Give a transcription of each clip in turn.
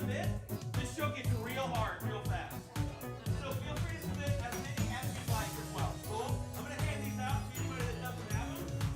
submit, this show gets real hard, real fast. So feel free to submit as many as you'd like as well. Cool? I'm going to hand these out to anybody that doesn't have them.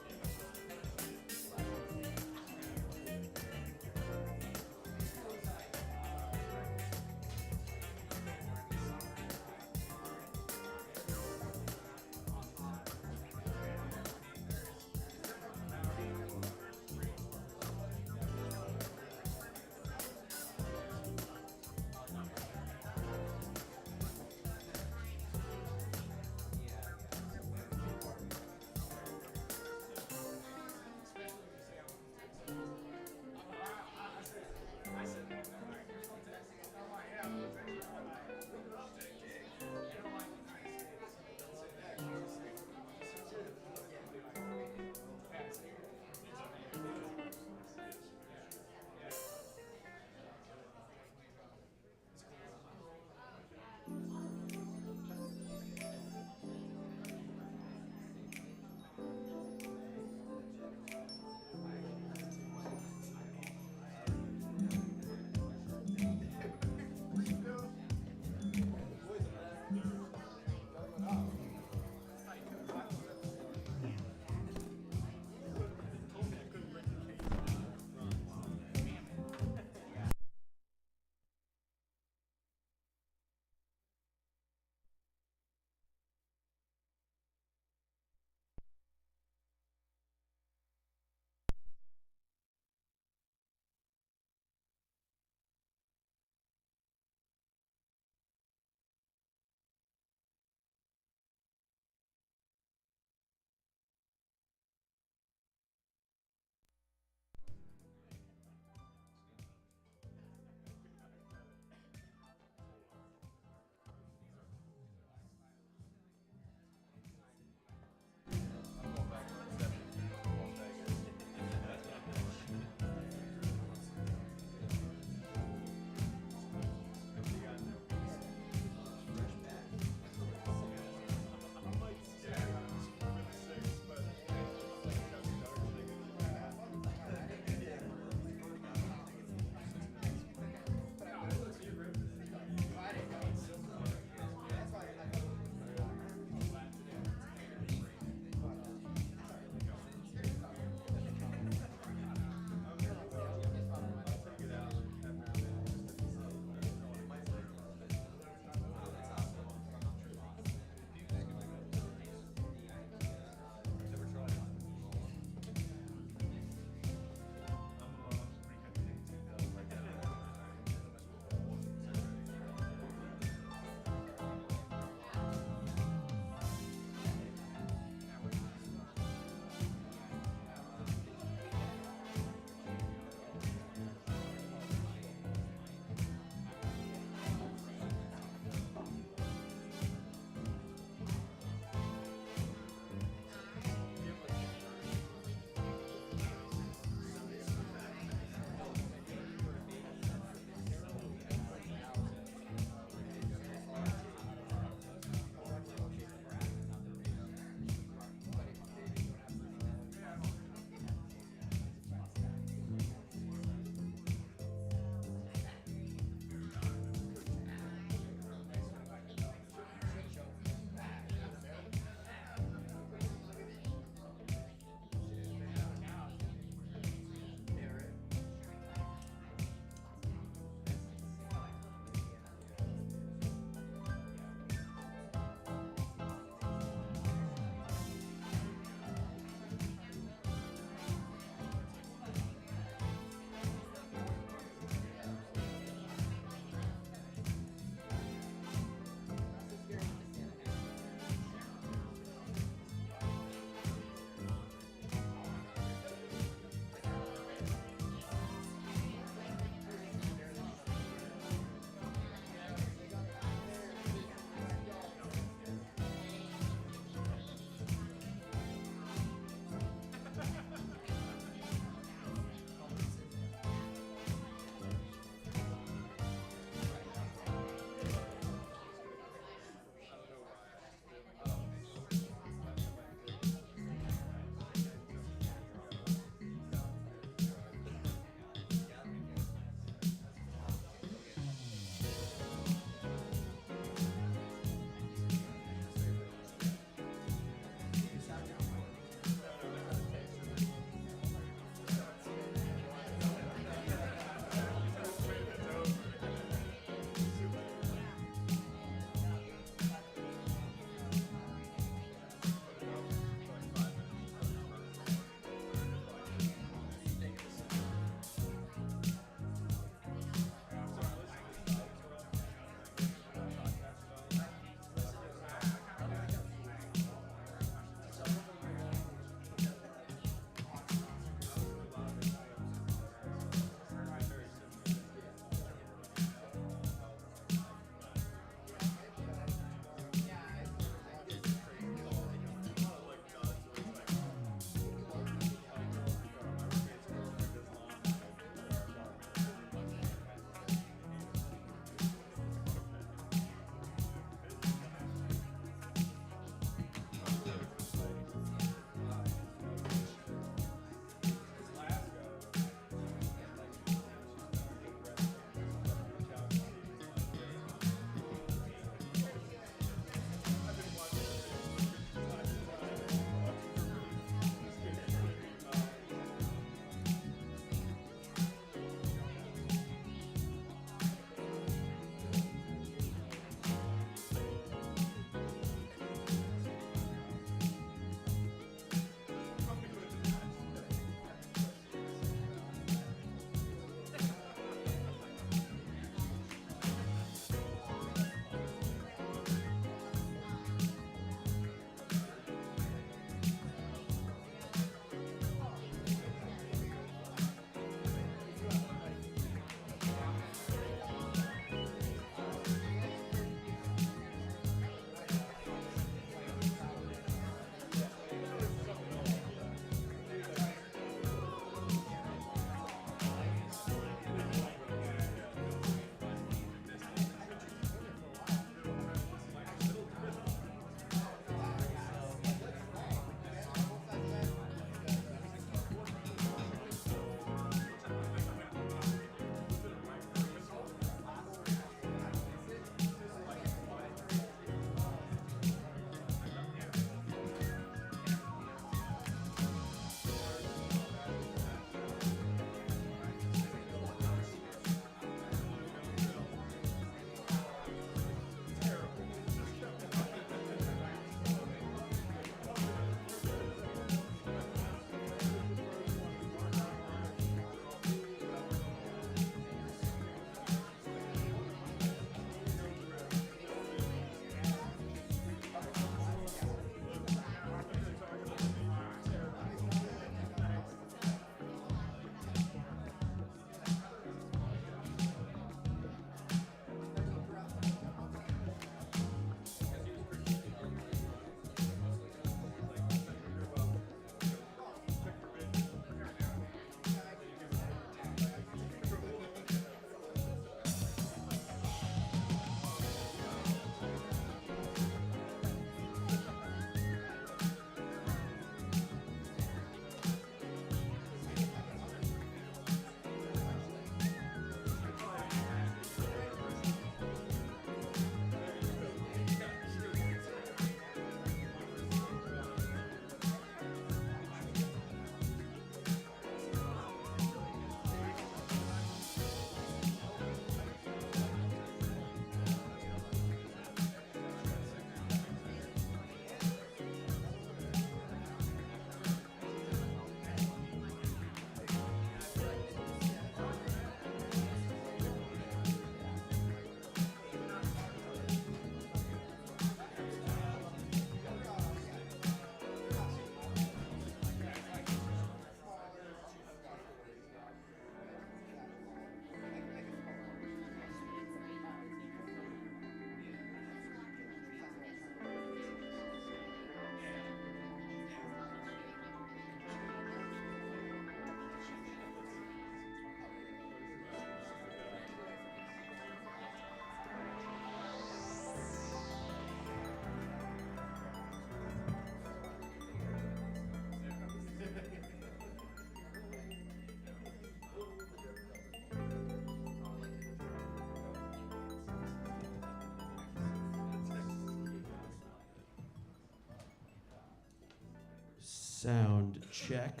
Sound check.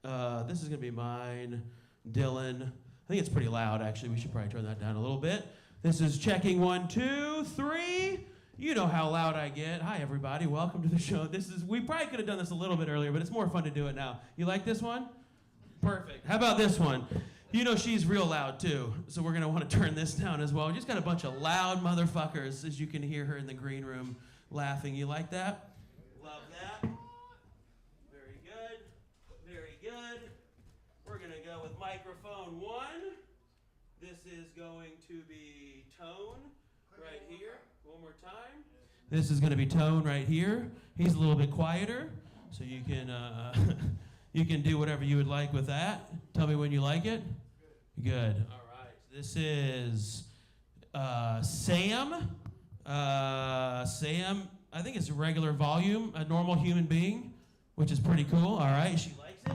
This is going to be mine. Dylan. I think it's pretty loud, actually. We should probably turn that down a little bit. This is checking 1, 2, 3. You know how loud I get. Hi, everybody. Welcome to the show. We probably could have done this a little bit earlier, but it's more fun to do it now. You like this one? Perfect. How about this one? You know she's real loud, too, so we're going to want to turn this down as well. We just got a bunch of loud motherfuckers, as you can hear her in the green room laughing. You like that? Love that. Very good. Very good. We're going to go with microphone 1. This is going to be tone right here. One more time. This is going to be tone right here. He's a little bit quieter, so you can you can do whatever you would like with that. Tell me when you like it. Good. All right. This is Sam. Sam, I think it's a regular volume, a normal human being, which is pretty cool. All right. She likes it.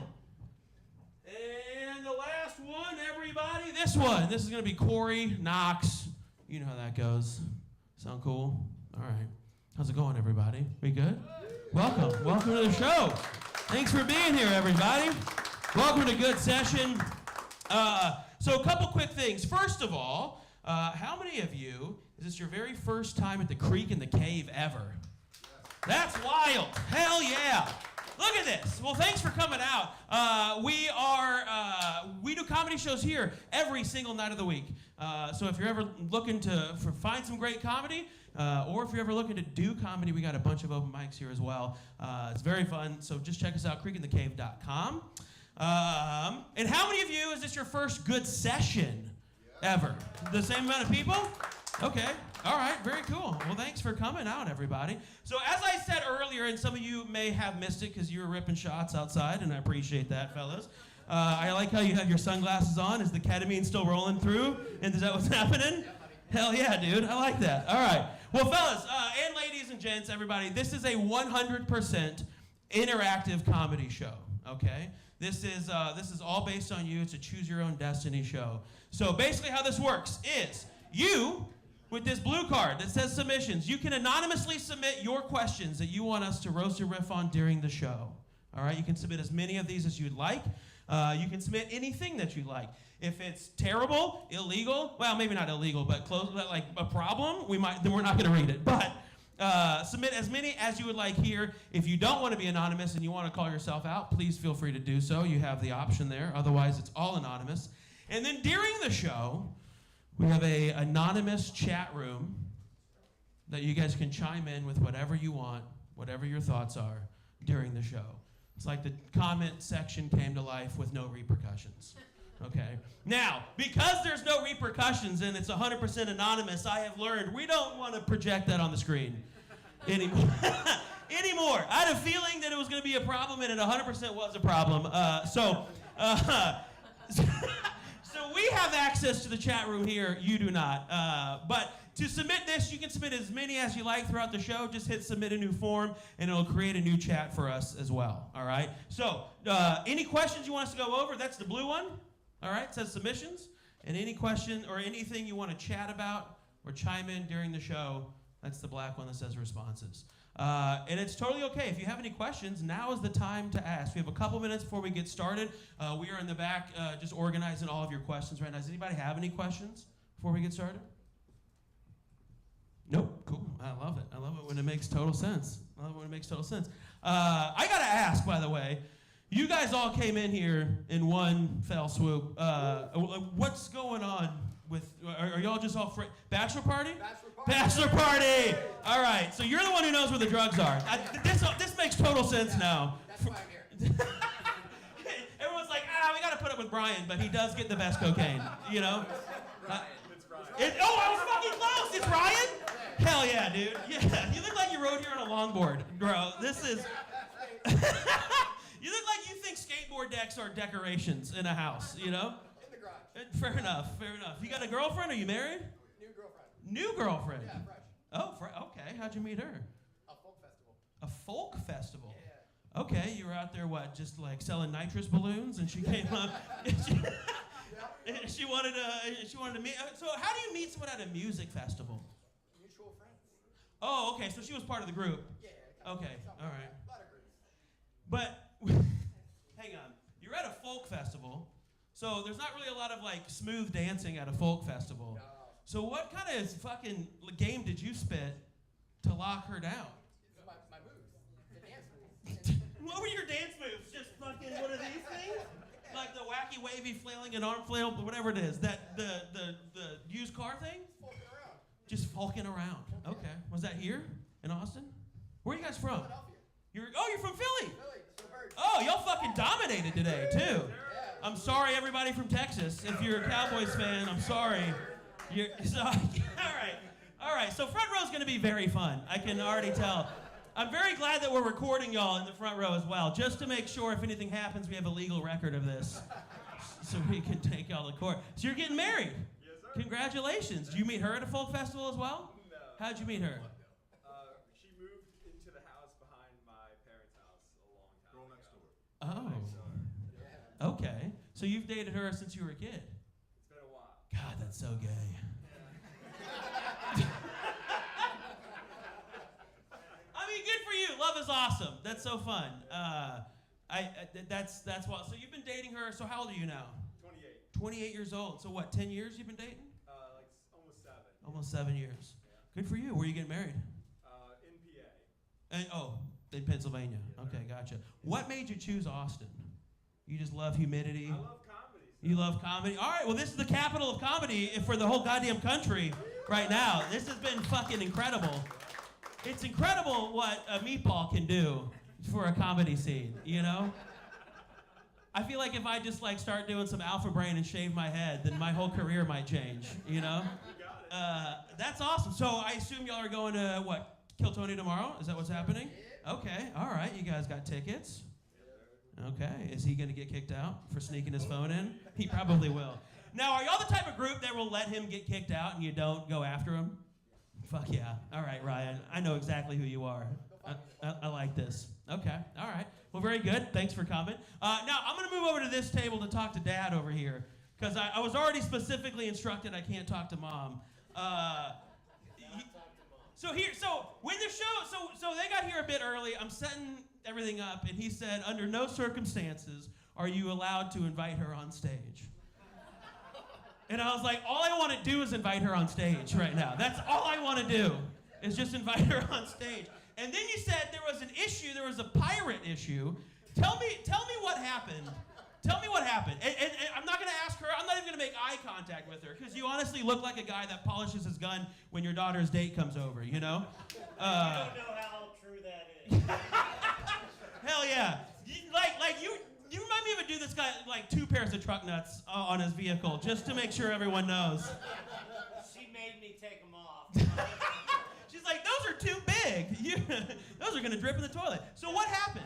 And the last one, everybody, this one. This is going to be Corey Knox. You know how that goes. Sound cool? All right. How's it going, everybody? We good? Welcome. Welcome to the show. Thanks for being here, everybody. Welcome to Good Session. So a couple quick things. First of all, how many of you, is this your very first time at the Creek and the Cave ever? That's wild. Hell yeah. Look at this. Well, thanks for coming out. We do comedy shows here every single night of the week. So if you're ever looking to find some great comedy, or if you're ever looking to do comedy, we got a bunch of open mics here as well. It's very fun. So just check us out, creekandthecave.com. And how many of you, is this your first Good Session ever? The same amount of people? Okay. All right. Very cool. Well, thanks for coming out, everybody. So as I said earlier, and some of you may have missed it because you were ripping shots outside, and I appreciate that, fellas. I like how you have your sunglasses on. Is the ketamine still rolling through? And is that what's happening? Hell yeah, dude. I like that. All right. Well, fellas and ladies and gents, everybody, this is a 100% interactive comedy show, okay? This is all based on you. It's a choose your own destiny show. So basically how this works is you, with this blue card that says submissions, you can anonymously submit your questions that you want us to roast or riff on during the show. All right? You can submit as many of these as you'd like. You can submit anything that you'd like. If it's terrible, illegal, well, maybe not illegal, but close, like a problem, then we're not going to read it. But submit as many as you would like here. If you don't want to be anonymous and you want to call yourself out, please feel free to do so. You have the option there. Otherwise, it's all anonymous. And then during the show, we have an anonymous chat room that you guys can chime in with whatever you want, whatever your thoughts are during the show. It's like the comment section came to life with no repercussions. Okay. Now, because there's no repercussions and it's 100% anonymous, I have learned we don't want to project that on the screen anymore. Anymore. I had a feeling that it was going to be a problem, and it 100% was a problem. So we have access to the chat room here. You do not. But to submit this, you can submit as many as you like throughout the show. Just hit submit a new form, and it'll create a new chat for us as well. All right? So any questions you want us to go over, that's the blue one. All right? It says submissions. And any question or anything you want to chat about or chime in during the show, that's the black one that says responses. And it's totally okay. If you have any questions, now is the time to ask. We have a couple minutes before we get started. We are in the back just organizing all of your questions right now. Does anybody have any questions before we get started? Nope. Cool. I love it. I love it when it makes total sense. I love it when it makes total sense. I got to ask, by the way, you guys all came in here in one fell swoop. What's going on with, are y'all just all bachelor party? Bachelor party! All right, so you're the one who knows where the drugs are. This makes total sense now. That's why I'm here. Everyone's like, we got to put up with Brian, but he does get the best cocaine, you know? It's Brian. I was fucking close! It's Brian? Hell yeah, dude. Yeah, you look like you rode here on a longboard, bro. This is... You look like you think skateboard decks are decorations in a house, you know? In the garage. Fair enough, fair enough. You got a girlfriend? Are you married? New girlfriend. New girlfriend? Yeah, fresh. Oh, okay. How'd you meet her? A folk festival. A folk festival? Yeah. Okay, you were out there, what, just like selling nitrous balloons, and she came up. She wanted to meet. So how do you meet someone at a music festival? Mutual friends. Oh, okay. So she was part of the group. Yeah. Okay. All right. A lot of groups. But hang on, you're at a folk festival, so there's not really a lot of like smooth dancing at a folk festival. No. So what kind of fucking game did you spit to lock her down? This is my moves. The dance moves. What were your dance moves? Just fucking one of these things? Like the wacky wavy flailing and arm flail, whatever it is. That the used car thing? Folking around. Just folking around. Okay. Was that here in Austin? Where are you guys from? Philadelphia. You're from Philly. Philly. The birds. Oh, y'all fucking dominated today too. Yeah. I'm sorry, everybody from Texas. If you're a Cowboys fan, I'm sorry. You're so, all right. So front row is going to be very fun. I can already tell. I'm very glad that we're recording y'all in the front row as well, just to make sure if anything happens, we have a legal record of this, so we can take y'all to court. So you're getting married. Yes, sir. Congratulations. Did you meet her at a folk festival as well? No. How'd you meet her? She moved into the house behind my parents' house a long time ago. Oh. So Okay. So you've dated her since you were a kid. it's been a while. God, that's so gay. I mean, good for you. Love is awesome. That's so fun. That's what. So you've been dating her. So how old are you now? 28. 28 years old. So what? 10 years you've been dating? Like almost 7. Almost 7 years. Good for you. Where are you getting married? In PA. In Pennsylvania. Okay, gotcha. What made you choose Austin? You just love humidity. I love comedy. So You love comedy? All right, well, this is the capital of comedy for the whole goddamn country right now. This has been fucking incredible. It's incredible what a meatball can do for a comedy scene, you know? I feel like if I just like start doing some alpha brain and shave my head, then my whole career might change, you know? you got it. That's awesome. So I assume y'all are going to, what, Kill Tony tomorrow? Is that what's happening? Okay, all right, you guys got tickets. Okay, is he going to get kicked out for sneaking his phone in? He probably will. Now, are y'all the type of group that will let him get kicked out and you don't go after him? Fuck yeah. All right, Ryan. I know exactly who you are. I like this. Okay, all right. Well, very good. Thanks for coming. Now, I'm going to move over to this table to talk to Dad over here because I was already specifically instructed I can't talk to Mom. So when the show, so they got here a bit early. I'm setting everything up, and he said, under no circumstances are you allowed to invite her on stage. And I was like, all I want to do is invite her on stage right now. That's all I want to do is just invite her on stage. And then you said there was an issue, there was a pirate issue. Tell me what happened. Tell me what happened. And I'm not going to ask her, I'm not even going to make eye contact with her, because you honestly look like a guy that polishes his gun when your daughter's date comes over, you know? You don't know how true that is. Hell yeah. You remind me of a dude that's got like 2 pairs of truck nuts on his vehicle, just to make sure everyone knows. She made me take them off. She's like, those are too big. Those are going to drip in the toilet. So what happened?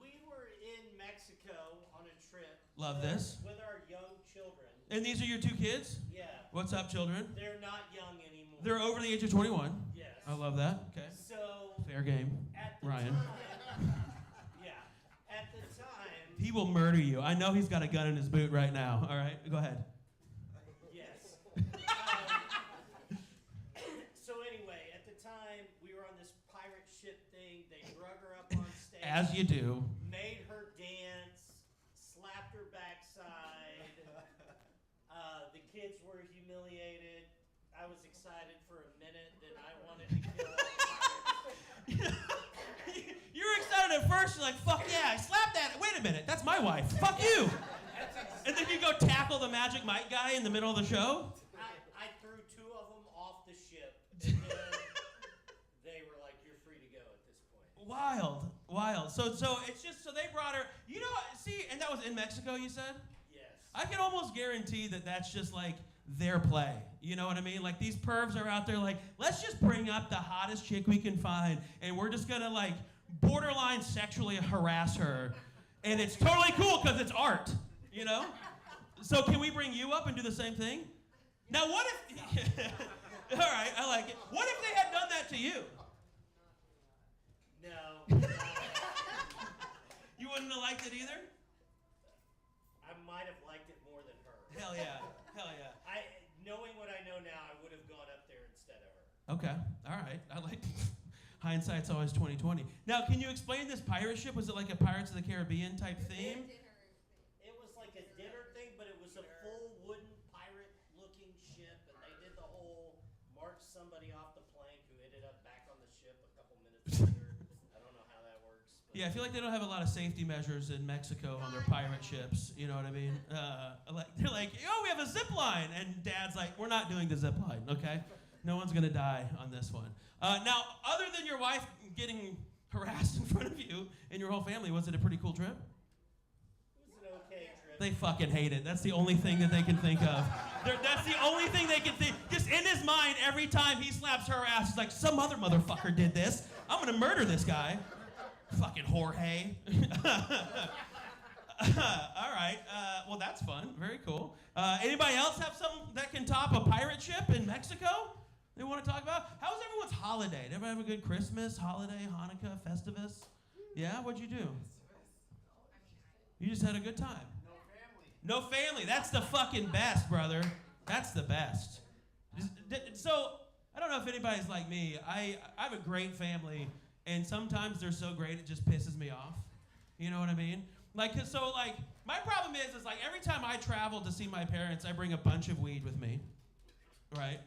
We were in Mexico on a trip. Love this. With our young children. And these are your 2 kids? Yeah. What's up, children? They're not young anymore. They're over the age of 21. Yes. I love that. Okay. So Fair game. at the Ryan. time, yeah. At the time, He will murder you. I know he's got a gun in his boot right now. All right, go ahead. yes. So anyway, at the time, we were on this pirate ship thing. They drug her up on stage. As you do. Made her dance, slapped her backside. The kids were humiliated. I was excited for a minute, then I wanted to kill all pirates. You were excited at first. You're like, fuck yeah, I slapped that. Wait a minute, that's my wife. Fuck you. And then you go tackle the Magic Mike guy in the middle of the show. I threw 2 of them off the ship, and then they were like, "You're free to go at this point." Wild. So it's just, so they brought her, you know, see, and that was in Mexico, you said? Yes. I can almost guarantee that that's just like their play. You know what I mean? Like these pervs are out there like, let's just bring up the hottest chick we can find, and we're just gonna like borderline sexually harass her. And it's totally cool because it's art, you know? So can we bring you up and do the same thing? Now what if, all right, I like it. What if they had done that to you? No. You wouldn't have liked it either? I might have liked it more than her. Hell yeah. Knowing what I know now, I would have gone up there instead of her. Okay, all right. Hindsight's always 20/20. Now, can you explain this pirate ship? Was it like a Pirates of the Caribbean type theme? It was like a dinner thing, but it was a full wooden pirate-looking ship, and they did the whole march somebody off the plank who ended up back on the ship a couple minutes later. I don't know how that works. But Yeah, I feel like they don't have a lot of safety measures in Mexico on their pirate ships. You know what I mean? They're like, oh, we have a zip line, and Dad's like, we're not doing the zip line, okay? No one's gonna die on this one. Now, other than your wife getting harassed in front of you and your whole family, was it a pretty cool trip? it was an okay trip. They fucking hate it. That's the only thing that they can think of. That's the only thing they can think. Just in his mind, every time he slaps her ass, he's like, some other motherfucker did this. I'm gonna murder this guy. Fucking Jorge. All right. Well, that's fun. Very cool. Anybody else have something that can top a pirate ship in Mexico they want to talk about? How was everyone's holiday? Did everybody have a good Christmas, holiday, Hanukkah, Festivus? Yeah? What'd you do? You just had a good time. No family. That's the fucking best, brother. That's the best. So, I don't know if anybody's like me. I have a great family, and sometimes they're so great it just pisses me off. You know what I mean? My problem is like every time I travel to see my parents, I bring a bunch of weed with me, right?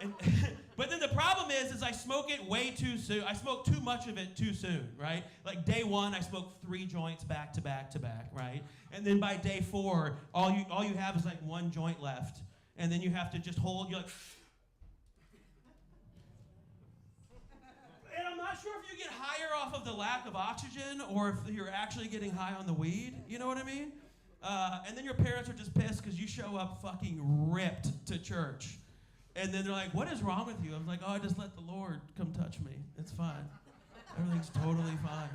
And, but then the problem is I smoke it way too soon. I smoke too much of it too soon, right? Like day 1, I smoke 3 joints back to back to back, right? And then by day 4, all you have is like 1 joint left, and then you have to just hold. You're like, and I'm not sure if you get higher off of the lack of oxygen or if you're actually getting high on the weed. You know what I mean? And then your parents are just pissed because you show up fucking ripped to church. And then they're like, what is wrong with you? I'm like, oh, I just let the Lord come touch me. It's fine. Everything's totally fine.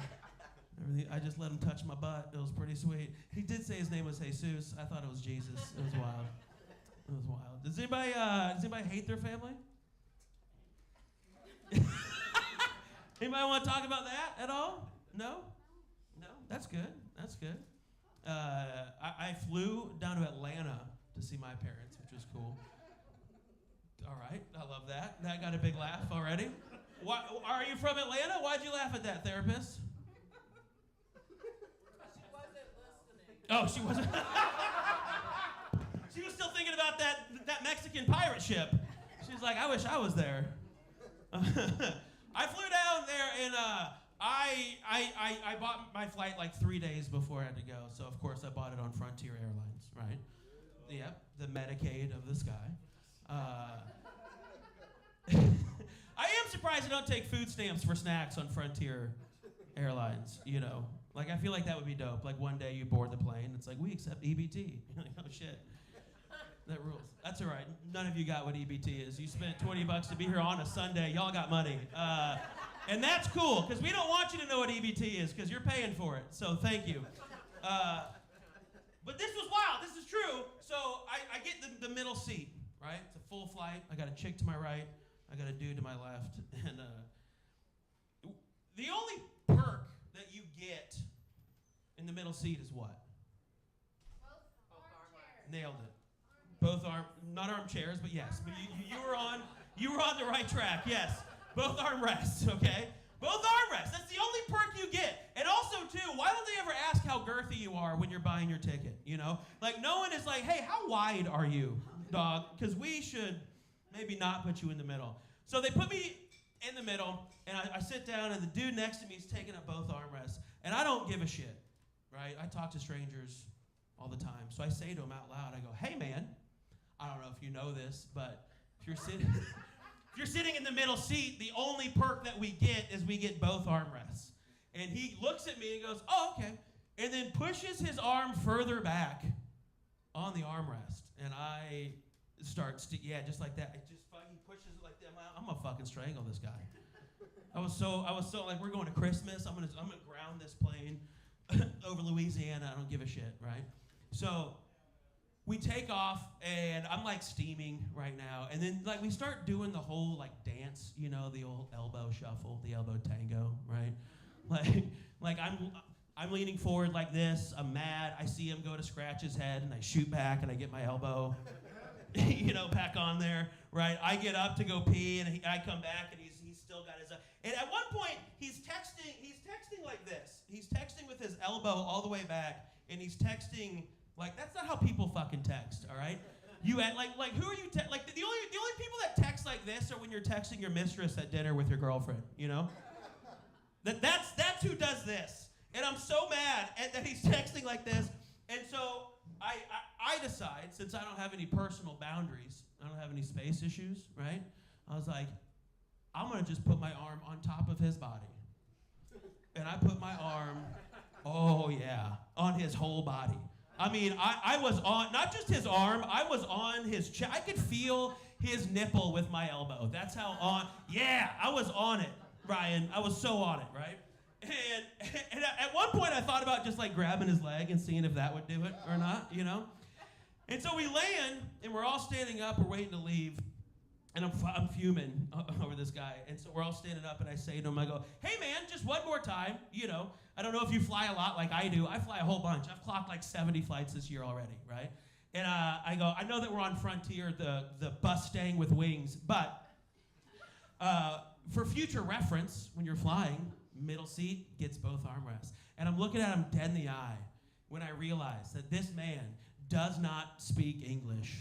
I just let him touch my butt. It was pretty sweet. He did say his name was Jesus. I thought it was Jesus. It was wild. It was wild. Does anybody hate their family? Anybody want to talk about that at all? No? No? That's good. That's good. I flew down to Atlanta to see my parents, which was cool. All right, I love that. That got a big laugh already. Why, are you from Atlanta? Why'd you laugh at that, therapist? She wasn't listening. Oh, she wasn't. She was still thinking about that Mexican pirate ship. She's like, I wish I was there. I flew down there and I bought my flight like 3 days before I had to go. So of course I bought it on Frontier Airlines, right? Yep, the Medicaid of the sky. I am surprised they don't take food stamps for snacks on Frontier Airlines, you know. Like, I feel like that would be dope. Like, one day you board the plane, it's like, we accept EBT. You're like, oh, shit. That rules. That's all right. None of you got what EBT is. You spent $20 to be here on a Sunday. Y'all got money. And that's cool, because we don't want you to know what EBT is, because you're paying for it. So thank you. But this was wild. This is true. So I get the middle seat, right? It's a full flight. I got a chick to my right. I got a dude to my left. And the only perk that you get in the middle seat is what? Nailed it. Both not armchairs, but yes. But you were on the right track. Yes, both armrests. Okay, both armrests. That's the only perk you get. And also too, why don't they ever ask how girthy you are when you're buying your ticket? You know, like no one is like, hey, how wide are you, dog? Because we should maybe not put you in the middle. So they put me in the middle, and I sit down, and the dude next to me is taking up both armrests, and I don't give a shit, right? I talk to strangers all the time. So I say to him out loud, I go, hey man, I don't know if you know this, but if you're sitting in the middle seat, the only perk that we get is we get both armrests. And he looks at me and goes, oh, okay. And then pushes his arm further back on the armrest. And I start, just like that. He pushes it like that. I'm gonna fucking strangle this guy. I was so like, we're going to Christmas. I'm gonna ground this plane over Louisiana. I don't give a shit, right? So we take off, and I'm like steaming right now. And then like we start doing the whole like dance, you know, the old elbow shuffle, the elbow tango, right? Like I'm leaning forward like this. I'm mad. I see him go to scratch his head, and I shoot back, and I get my elbow, you know, back on there, right? I get up to go pee, and I come back, and he's still got his. And at one point, he's texting like this. He's texting with his elbow all the way back, and he's texting like that's not how people fucking text. All right, you at like who are you? Like the only people that text like this are when you're texting your mistress at dinner with your girlfriend. You know, that's who does this. And I'm so mad that he's texting like this. And so I decide, since I don't have any personal boundaries, I don't have any space issues, right? I was like, I'm going to just put my arm on top of his body. And I put my arm, oh yeah, on his whole body. I mean, I was on, not just his arm, I was on his chest. I could feel his nipple with my elbow. That's how on, yeah, I was on it, Ryan. I was so on it, right? And at one point I thought about just like grabbing his leg and seeing if that would do it or not, you know? And so we land, and we're all standing up, we're waiting to leave, and I'm fuming over this guy. And so we're all standing up, and I say to him, I go, hey man, just one more time, you know, I don't know if you fly a lot like I do. I fly a whole bunch. I've clocked like 70 flights this year already, right? And I go, I know that we're on Frontier, the Bustang with wings, but for future reference, when you're flying, middle seat gets both armrests. And I'm looking at him dead in the eye when I realize that this man does not speak English.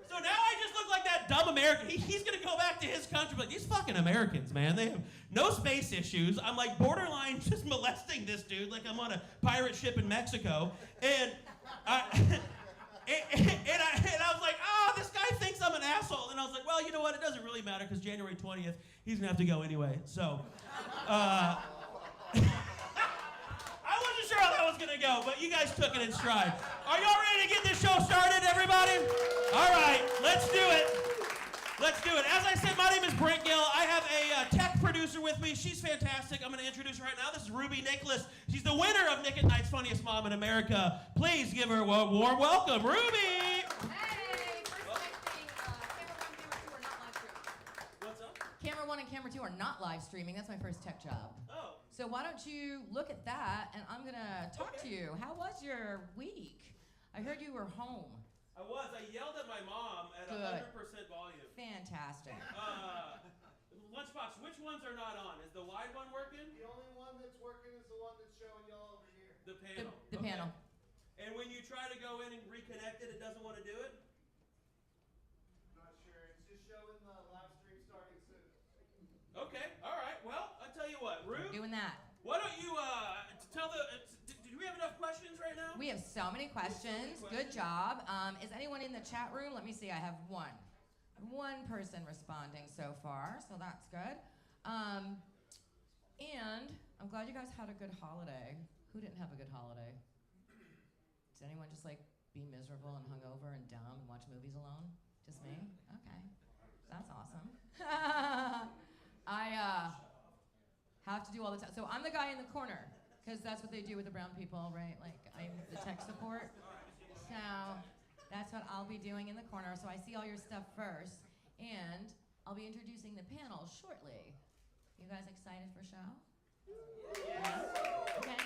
So now I just look like that dumb American. He's gonna go back to his country, like these fucking Americans, man. They have no space issues. I'm like borderline just molesting this dude like I'm on a pirate ship in Mexico. And I was like, oh, this guy thinks I'm an asshole. And I was like, well, you know what? It doesn't really matter because January 20th, he's going to have to go anyway. So, I wasn't sure how that was going to go, but you guys took it in stride. Are y'all ready to get this show started, everybody? All right, let's do it. Let's do it. As I said, my name is Brent Gill. I have a tech producer with me. She's fantastic. I'm going to introduce her right now. This is Ruby Nicholas. She's the winner of Nick at Night's Funniest Mom in America. Please give her a warm welcome, Ruby. Hey, first thing, camera 1 and camera 2 are not live streaming. What's up? Camera 1 and camera 2 are not live streaming. That's my first tech job. Oh. So why don't you look at that, and I'm going to talk to you. How was your week? I heard you were home. I was. I yelled at my mom at 100% volume. Fantastic. Lunchbox, which ones are not on? Is the wide one working? The only one that's working is the one that's showing y'all over here. The panel. The Okay. panel. And when you try to go in and reconnect it, it doesn't want to do it? Not sure. It's just showing the live stream starting soon. Okay. All right. Well, I'll tell you what, Ruth. Doing that. Why don't you tell the? Do we have enough questions right now? We have so many questions. Good job. Is anyone in the chat room? Let me see. I have one. One person responding so far, so that's good. And I'm glad you guys had a good holiday. Who didn't have a good holiday? Does anyone just like be miserable and hungover and dumb and watch movies alone? Just me? Okay. That's awesome. I have to do all the time. So I'm the guy in the corner, because that's what they do with the brown people, right? Like, I'm the tech support. So that's what I'll be doing in the corner. So I see all your stuff first, and I'll be introducing the panel shortly. You guys excited for show? Yes. Okay.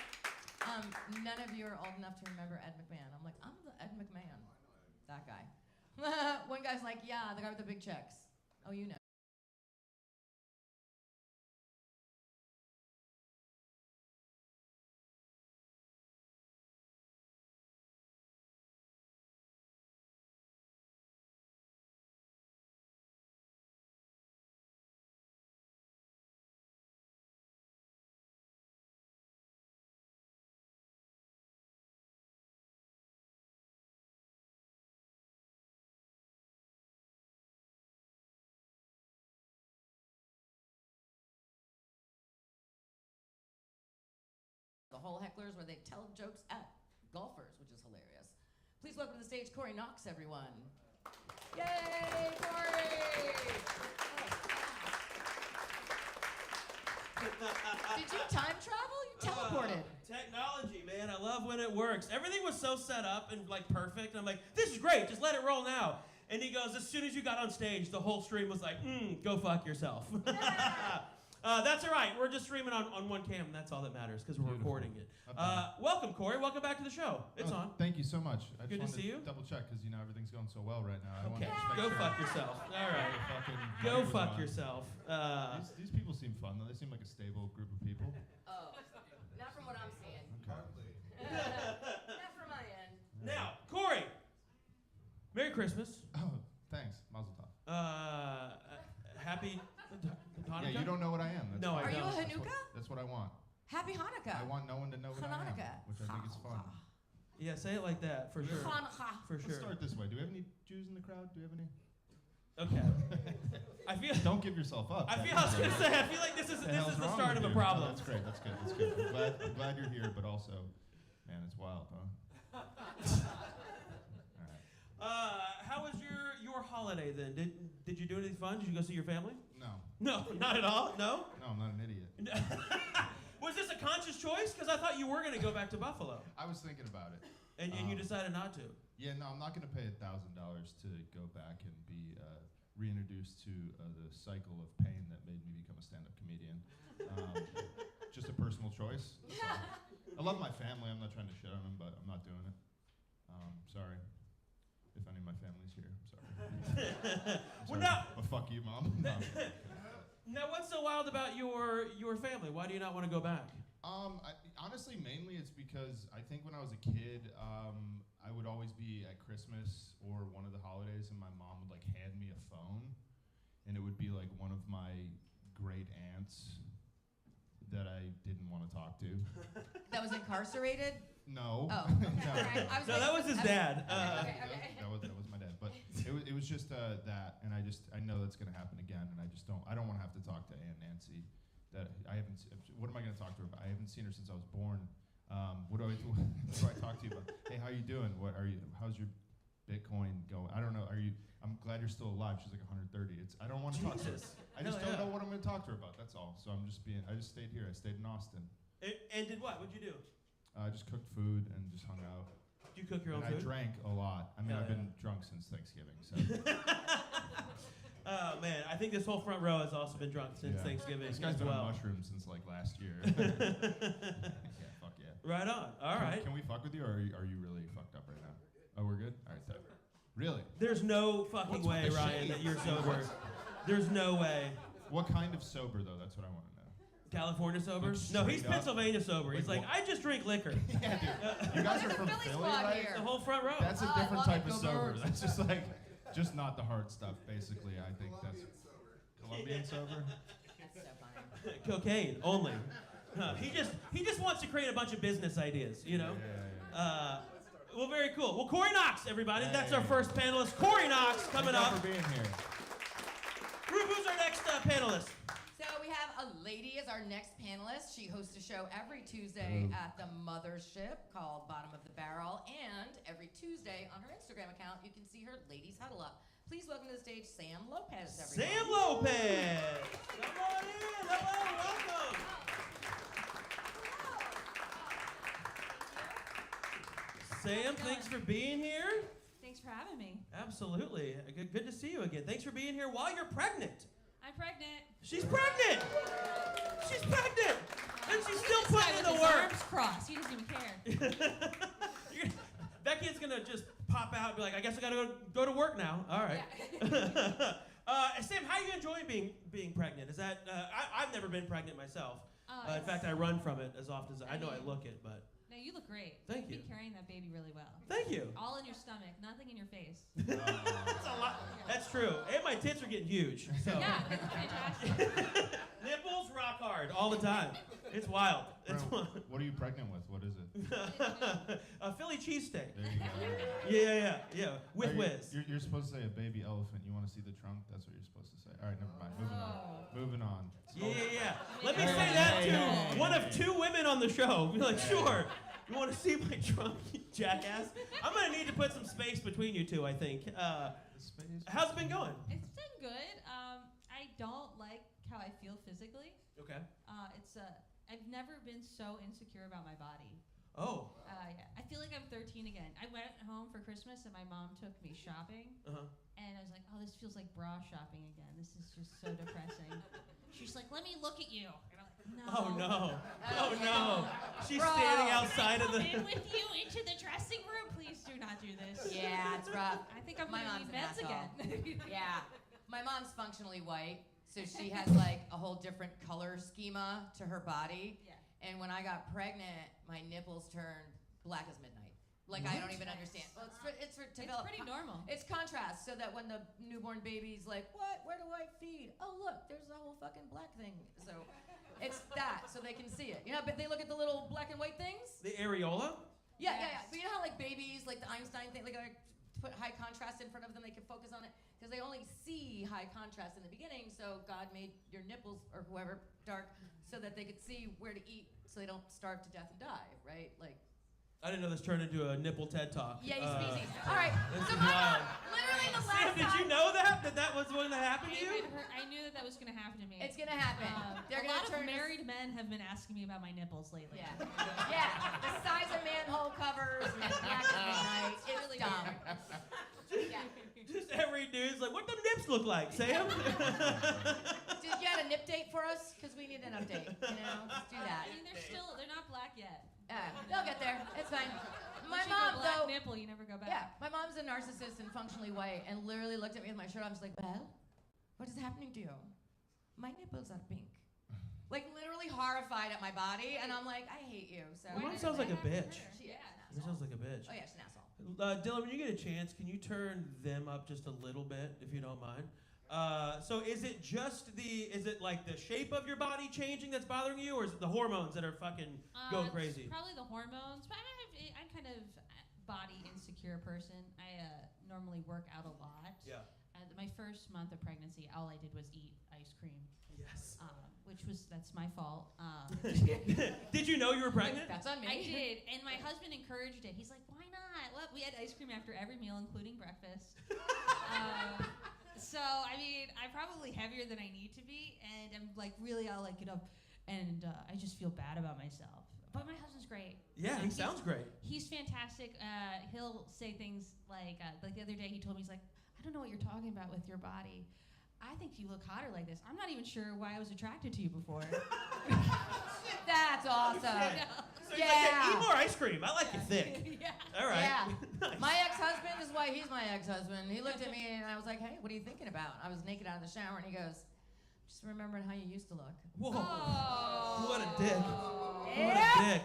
None of you are old enough to remember Ed McMahon. I'm like, I'm the Ed McMahon. That guy. One guy's like, yeah, the guy with the big checks. Oh, you know. The whole hecklers where they tell jokes at golfers, which is hilarious. Please welcome to the stage Corey Knox, everyone. Yay, Corey! Did you time travel? You teleported. Technology, man. I love when it works. Everything was so set up and like perfect. And I'm like, this is great. Just let it roll now. And he goes, as soon as you got on stage, the whole stream was like, go fuck yourself. That's all right. We're just streaming on one cam. That's all that matters because we're Beautiful. recording it. Okay. Welcome, Corey. Welcome back to the show. It's Oh, on. Thank you so much. I Good to just wanted see you. Double check because everything's going so well right now. I wanted Okay. to just make Go sure fuck yourself. All right. fucking Go mic was fuck on. yourself. These people seem fun though. They seem like a stable group of people. Oh, not from what I'm seeing. Okay. Not from my end. Now, Corey. Merry Christmas. Oh, thanks. Mazel tov. Happy Hanukkah. Yeah, you don't know what I am. That's No, I fine. Are you a don't. Hanukkah? That's what I want. Happy Hanukkah. I want no one to know what I am, Hanukkah. which I think is fun. Yeah, say it like that for sure. Hanukkah. For Let's sure. start this way. Do we have any Jews in the crowd? Do we have any? Okay. I feel. Don't give yourself up. I feel. I was gonna say. I feel like this is the hell's wrong start with of a you? problem. No, that's great. That's good. That's good. I'm glad you're here, but also, man, it's wild, huh? All right. How was your holiday then? Did you do anything fun? Did you go see your family? No, No, not at all. No. no, I'm not an idiot. Was this a conscious choice? Because I thought you were gonna go back to Buffalo, I was thinking about it. and you decided not to. Yeah, no, I'm not going to pay $1,000 to go back and be reintroduced to the cycle of pain that made me become a stand-up comedian. Just a personal choice. So, I love my family. I'm not trying to shit on them, but I'm not doing it. Sorry. If any of my family's here, I'm sorry. Well, Sorry. now- Well, fuck you, Mom. No. Now, what's so wild about your family? Why do you not want to go back? Honestly, mainly it's because I think when I was a kid, I would always be at Christmas or one of the holidays, and my mom would like hand me a phone, and it would be like one of my great aunts that I didn't want to talk to. That was incarcerated? No. Oh, no. okay. I was No, like- that was his dad. Okay, okay. That was my dad, but it was just that, and I know that's gonna happen again, and I don't want to have to talk to Aunt Nancy. That I haven't. What am I gonna talk to her about? I haven't seen her since I was born. What do I talk to you about? Hey, how you doing? How's your Bitcoin going? I don't know. I'm glad you're still alive. She's like 130. I don't want to talk to her. Jesus. I just Hell don't yeah. know what I'm gonna talk to her about. That's all. So I just stayed here. I stayed in Austin. And did what? What'd you do? I just cooked food and just hung out. Did you cook your own And I food? drank a lot. I mean, Hell I've yeah. been drunk since Thanksgiving. So Oh man, I think this whole front row has also been drunk since Yeah. Thanksgiving this guy's as been well. on mushrooms since like last year. Yeah, fuck yeah. Right on. All right. Can we fuck with you, or are you really fucked up right now? Oh, we're good. All right, so. Really? There's no fucking What's with way, the Ryan, shade? that you're sober. There's no way. What kind of sober though? That's what I want to know. California sober? Like No, he's straight up? Pennsylvania sober. He's Like like, what? I just drink liquor. Yeah, dude. You guys are Look at from the Philly Philly, squad right? here. The whole front row. That's a I different love type it. of Go sober. Birds. That's just like, just not the hard stuff. Basically, I think that's Colombian sober. That's so funny. Cocaine only. He just wants to create a bunch of business ideas, you know? Yeah. Well, very cool. Well, Corey Knox, everybody. That's our Hey. first panelist. Corey Knox coming Thank you up. for being here. Rube, who's our next panelist? So we have a lady as our next panelist. She hosts a show every Tuesday at the Mothership called Bottom of the Barrel. And every Tuesday on her Instagram account, you can see her Ladies Huddle Up. Please welcome to the stage Sam Lopez, everyone. Sam Lopez. Come on in. Hello, welcome. Sam, thanks for being here. Thanks for having me. Absolutely. Good to see you again. Thanks for being here while you're pregnant. I'm pregnant. She's pregnant. She's pregnant. And she's still This guy putting in with the his work. arms crossed. He doesn't even care. That kid's gonna just pop out and be like, I guess I gotta go to work now. All right. Sam, how are you enjoying being pregnant? Is that I've never been pregnant myself. In fact, I run from it as often as I know I look it, but No, you look great. Thank you. You've been carrying that baby really well. thank you. All in your stomach, nothing in your face. That's a lot. That's true. And my tits are getting huge. So. Yeah, they look fantastic. Nipples rock hard all the time. It's wild. It's Bro, what are you pregnant with? What is it? a Philly cheesesteak. There you go. Yeah. With Are you- whiz. You're supposed to say a baby elephant. You want to see the trunk? That's what you're supposed to say. All right, never mind. Moving on. Yeah. Let me Hey, say that hey, to hey, one of hey. 2 women on the show. Be like, sure. You want to see my trunk, you jackass? I'm gonna need to put some space between you two, I think. How's it been going? It's been good. I don't like how I feel physically. Okay. I've never been so insecure about my body. Oh. Yeah. I feel like I'm 13 again. I went home for Christmas and my mom took me shopping. Uh-huh. And I was like, oh, this feels like bra shopping again. This is just so depressing. She's like, let me look at you. And I'm like, no. Oh no. Oh no. She's Bro. standing outside of Come the. in with you into the dressing room. Please do not do this. Yeah, it's rough. I think I'm My gonna mom's need an meds asshole. again. Yeah. My mom's functionally white, so she has like a whole different color schema to her body. Yeah. And when I got pregnant, my nipples turned black as midnight. Like I don't even understand. Well, it's for It's develop. pretty normal. It's contrast, so that when the newborn baby's like, "What? Where do I feed? Oh, look, there's a whole fucking black thing." So it's that, so they can see it. You know, but they look at the little black and white things. The areola? Yeah, yeah, yeah. Yes. But you know how like babies, like the Einstein thing, like I put high contrast in front of them, they can focus on it because they only see high contrast in the beginning. So God made your nipples or whoever dark so that they could see where to eat, so they don't starve to death and die, right? Like. I didn't know this turned into a nipple TED talk. Yeah, he's species. All right. This So is my wild. mom, literally the Sam, last did you time. know that was going to happen to you? I knew that was gonna happen to me. It's gonna happen. They're a gonna lot turn of this- married men have been asking me about my nipples lately. Yeah. Yeah. The size of manhole covers and black as midnight. It's Really dumb. weird. Yeah. Just every dude's like, what do nips look like, Sam? Did you have a nip date for us? Because we need an update. You know, let's do that. I mean, they're not black yet. They'll get there. It's fine. My Once you mom, go black though. nipple, you never go back. Yeah, my mom's a narcissist and functionally white, and literally looked at me with my shirt on. She's like, "Well, what is happening to you? My nipples are pink." Like literally horrified at my body, and I'm like, "I hate you." So Your mom did sounds that like a happen to bitch. her? She is. She sounds like a bitch. Oh yeah, she's an asshole. Dylan, when you get a chance, can you turn them up just a little bit, if you don't mind? So is it like the shape of your body changing that's bothering you, or is it the hormones that are fucking going It's crazy? Probably the hormones. But I'm kind of a body insecure person. I normally work out a lot. Yeah. My first month of pregnancy, all I did was eat ice cream, Yes. that's my fault. Did you know you were pregnant? That's on me. I did, and my husband encouraged it. He's like, "Why not? What? We had ice cream after every meal, including breakfast." So I mean, I'm probably heavier than I need to be, and I'm like really, I'll like get up, and I just feel bad about myself. But my husband's great. Yeah, he sounds great. He's fantastic. He'll say things like the other day he told me, he's like, "I don't know what you're talking about with your body. I think you look hotter like this. I'm not even sure why I was attracted to you before." That's awesome. So he's like, "Hey, eat more ice cream. I like you thick." Yeah. All right. Yeah. Nice. My ex-husband is why he's my ex-husband. He looked at me and I was like, "Hey, what are you thinking about?" I was naked out of the shower and he goes, "Just remembering how you used to look." Whoa. Oh. What a dick. What Yeah. a dick.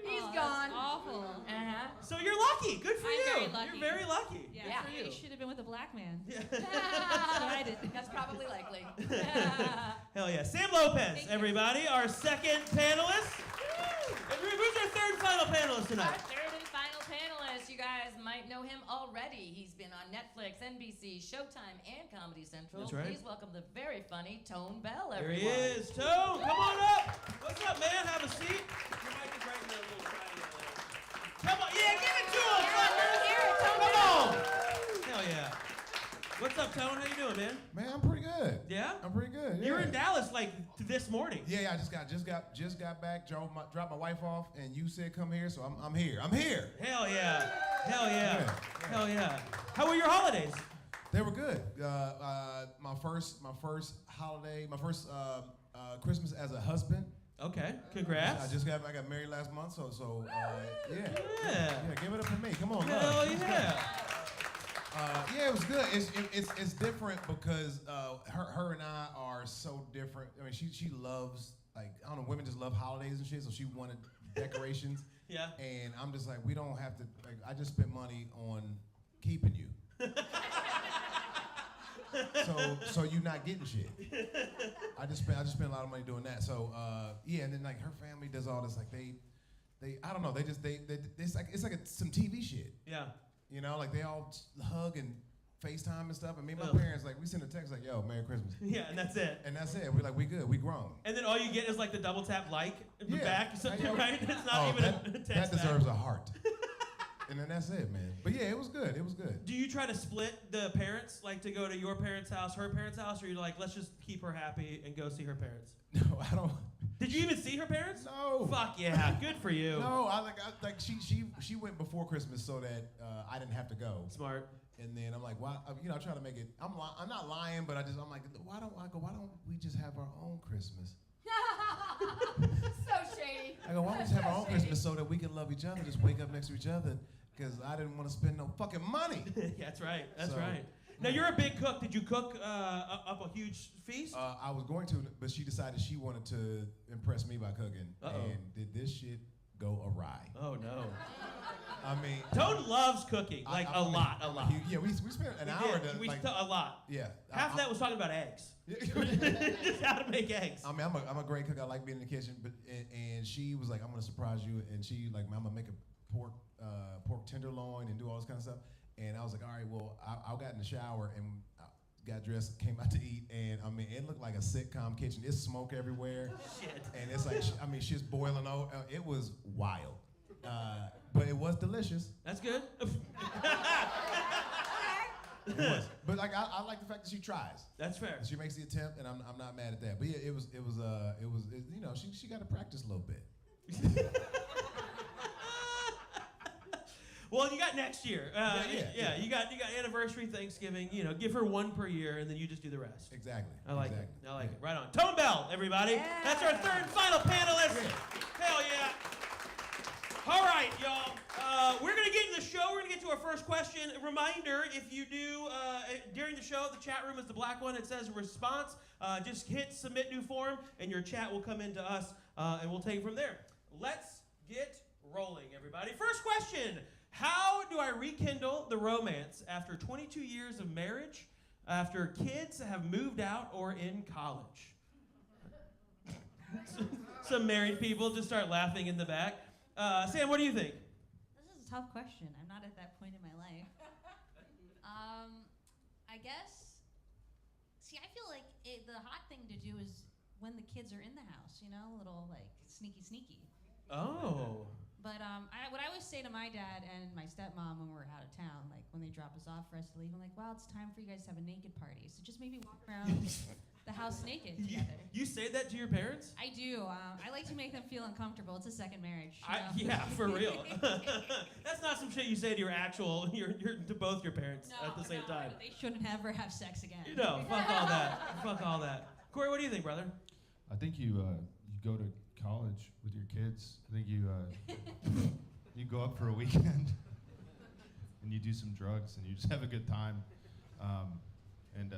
He's Oh, gone. That's awful. Uh-huh. So you're lucky. Good for I'm you. very lucky. You're very lucky. Yeah, Yeah. I really should have been with a black man. Yeah. That's what I did. That's probably likely. Hell yeah. Sam Lopez, Thank you. everybody, our second panelist. And who's our third and final panelist Our tonight? third and final panelist, you guys might know him already. He's been on Netflix, NBC, Showtime, and Comedy Central. That's right. Please welcome the very funny Tone Bell, There everyone. he is. Tone, come on up. What's up, man? Have a seat. Your mic is right in the little tiny Come on. Yeah, give it to him. Yeah, let me hear it, Tone Come Bell. on. Hell yeah. What's up, Tone? How you doing, man? Man, I'm pretty good. Yeah? I'm pretty good. Yeah. You were in Dallas like this morning. Yeah, I just got back. Dropped my wife off, and you said come here, so I'm here. I'm here. Hell yeah. Hell yeah. Yeah. Hell yeah. How were your holidays? They were good. My first holiday, my first Christmas as a husband. Okay. Congrats. I got married last month, so yeah. Yeah. Yeah, give it up for me. Come on, Hell love. yeah. Yeah, it was good. It's different because her and I are so different. I mean, she loves, like, I don't know, women just love holidays and shit, so she wanted decorations. Yeah. And I'm just like, we don't have to, like, I just spent money on keeping you. so you're not getting shit. I just spent a lot of money doing that. So yeah, and then like her family does all this, like they I don't know, it's like some TV shit. Yeah. You know, like they all hug and FaceTime and stuff. And me and my Ugh. parents, like, we send a text like, "Yo, Merry Christmas," Yeah, and that's it. and that's it. We're like, we good, we grown. And then all you get is like the double tap like in the Yeah. back, something, I know. right? It's not Oh, even that, a text that back. deserves a heart. And then that's it, man. But yeah, it was good. It was good. Do you try to split the parents, like to go to your parents' house, her parents' house, or you're like, let's just keep her happy and go see her parents? No, I don't. Did you even see her parents? No. Fuck yeah, good for you. No, she went before Christmas so that I didn't have to go. Smart. And then I'm like, why? I try to make it. I'm not lying, but I'm like, why don't we just have our own Christmas? So shady. I go, why don't we just have our own Christmas so that we can love each other, just wake up next to each other? Because I didn't want to spend no fucking money. That's right. That's So, right. Now you're a big cook. Did you cook up a huge feast? I was going to, but she decided she wanted to impress me by cooking. Uh-oh. And did this shit go awry? Oh no. I mean, Tone loves cooking, like a lot. Yeah, we spent an We hour. did. To, like, A lot. yeah. Half of that was talking about eggs. that. Just how to make eggs. I mean, I'm a great cook. I like being in the kitchen. But and she was like, I'm gonna surprise you. And she like, I'm gonna make a pork tenderloin and do all this kind of stuff. And I was like, all right, well, I got in the shower and got dressed, came out to eat, and I mean, it looked like a sitcom kitchen. It's smoke everywhere. Shit. And it's like, she's boiling over. It was wild. But it was delicious. That's good. It was. But like, I like the fact that she tries. That's fair. She makes the attempt, and I'm not mad at that. But yeah, it was she got to practice a little bit. Well, you got next year. Yeah. You got anniversary, Thanksgiving. Give her one per year, and then you just do the rest. Exactly. I like exactly. it. I like it. Right on. Tone Bell, everybody. Yeah. That's our third and final panelist. Hell yeah. All right, y'all. We're going to get into the show. We're going to get to our first question. A reminder, if you do, during the show, the chat room is the black one. It says response. Just hit submit new form, and your chat will come into us, and we'll take it from there. Let's get rolling, everybody. First question. How do I rekindle the romance after 22 years of marriage, after kids have moved out or in college? Some married people just start laughing in the back. Sam, what do you think? This is a tough question. I'm not at that point in my life. I guess. See, I feel like the hot thing to do is when the kids are in the house. A little like sneaky. Oh. But what I always say to my dad and my stepmom when we're out of town, like when they drop us off for us to leave, I'm like, well, it's time for you guys to have a naked party. So just maybe walk around the house naked together. You say that to your parents? I do. I like to make them feel uncomfortable. It's a second marriage. Yeah, for real. That's not some shit you say to to both your parents at the same time. They shouldn't ever have sex again. No, fuck all that. Fuck all that. Corey, what do you think, brother? I think you go to college with your kids. I think you go up for a weekend and you do some drugs and you just have a good time and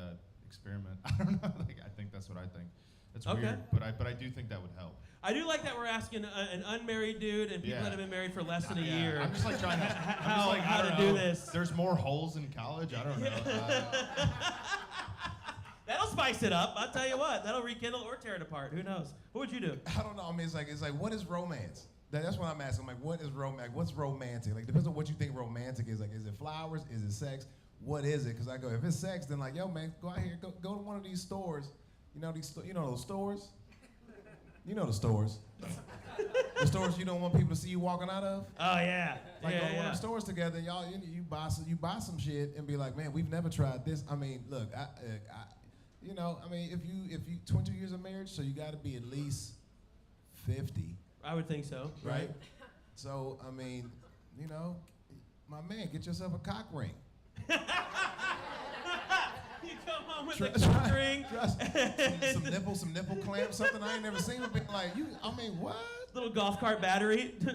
experiment. I don't know. I think that's what I think. It's weird, but I do think that would help. I do like that we're asking an unmarried dude and people that have been married for less than a year. I'm just like trying to how to do this. There's more holes in college. I don't know. That'll spice it up. I'll tell you what. That'll rekindle or tear it apart. Who knows? What would you do? I don't know. I mean, it's like, what is romance? That's what I'm asking. I'm like, what is romance? What's romantic? Like, depends on what you think romantic is. Like, is it flowers? Is it sex? What is it? Because I go, if it's sex, then like, yo, man, go out here, go to one of these stores. You know those stores? You know the stores. The stores you don't want people to see you walking out of. Oh yeah. Like go to one of the stores together, y'all. You buy some shit and be like, man, we've never tried this. I mean, look, I mean, if you 22 years of marriage, so you got to be at least 50. I would think so. Right. So I mean, my man, get yourself a cock ring. You come home with a cock ring. Some nipple clamps, something I ain't never seen. Being like, I mean, what? Little golf cart battery. I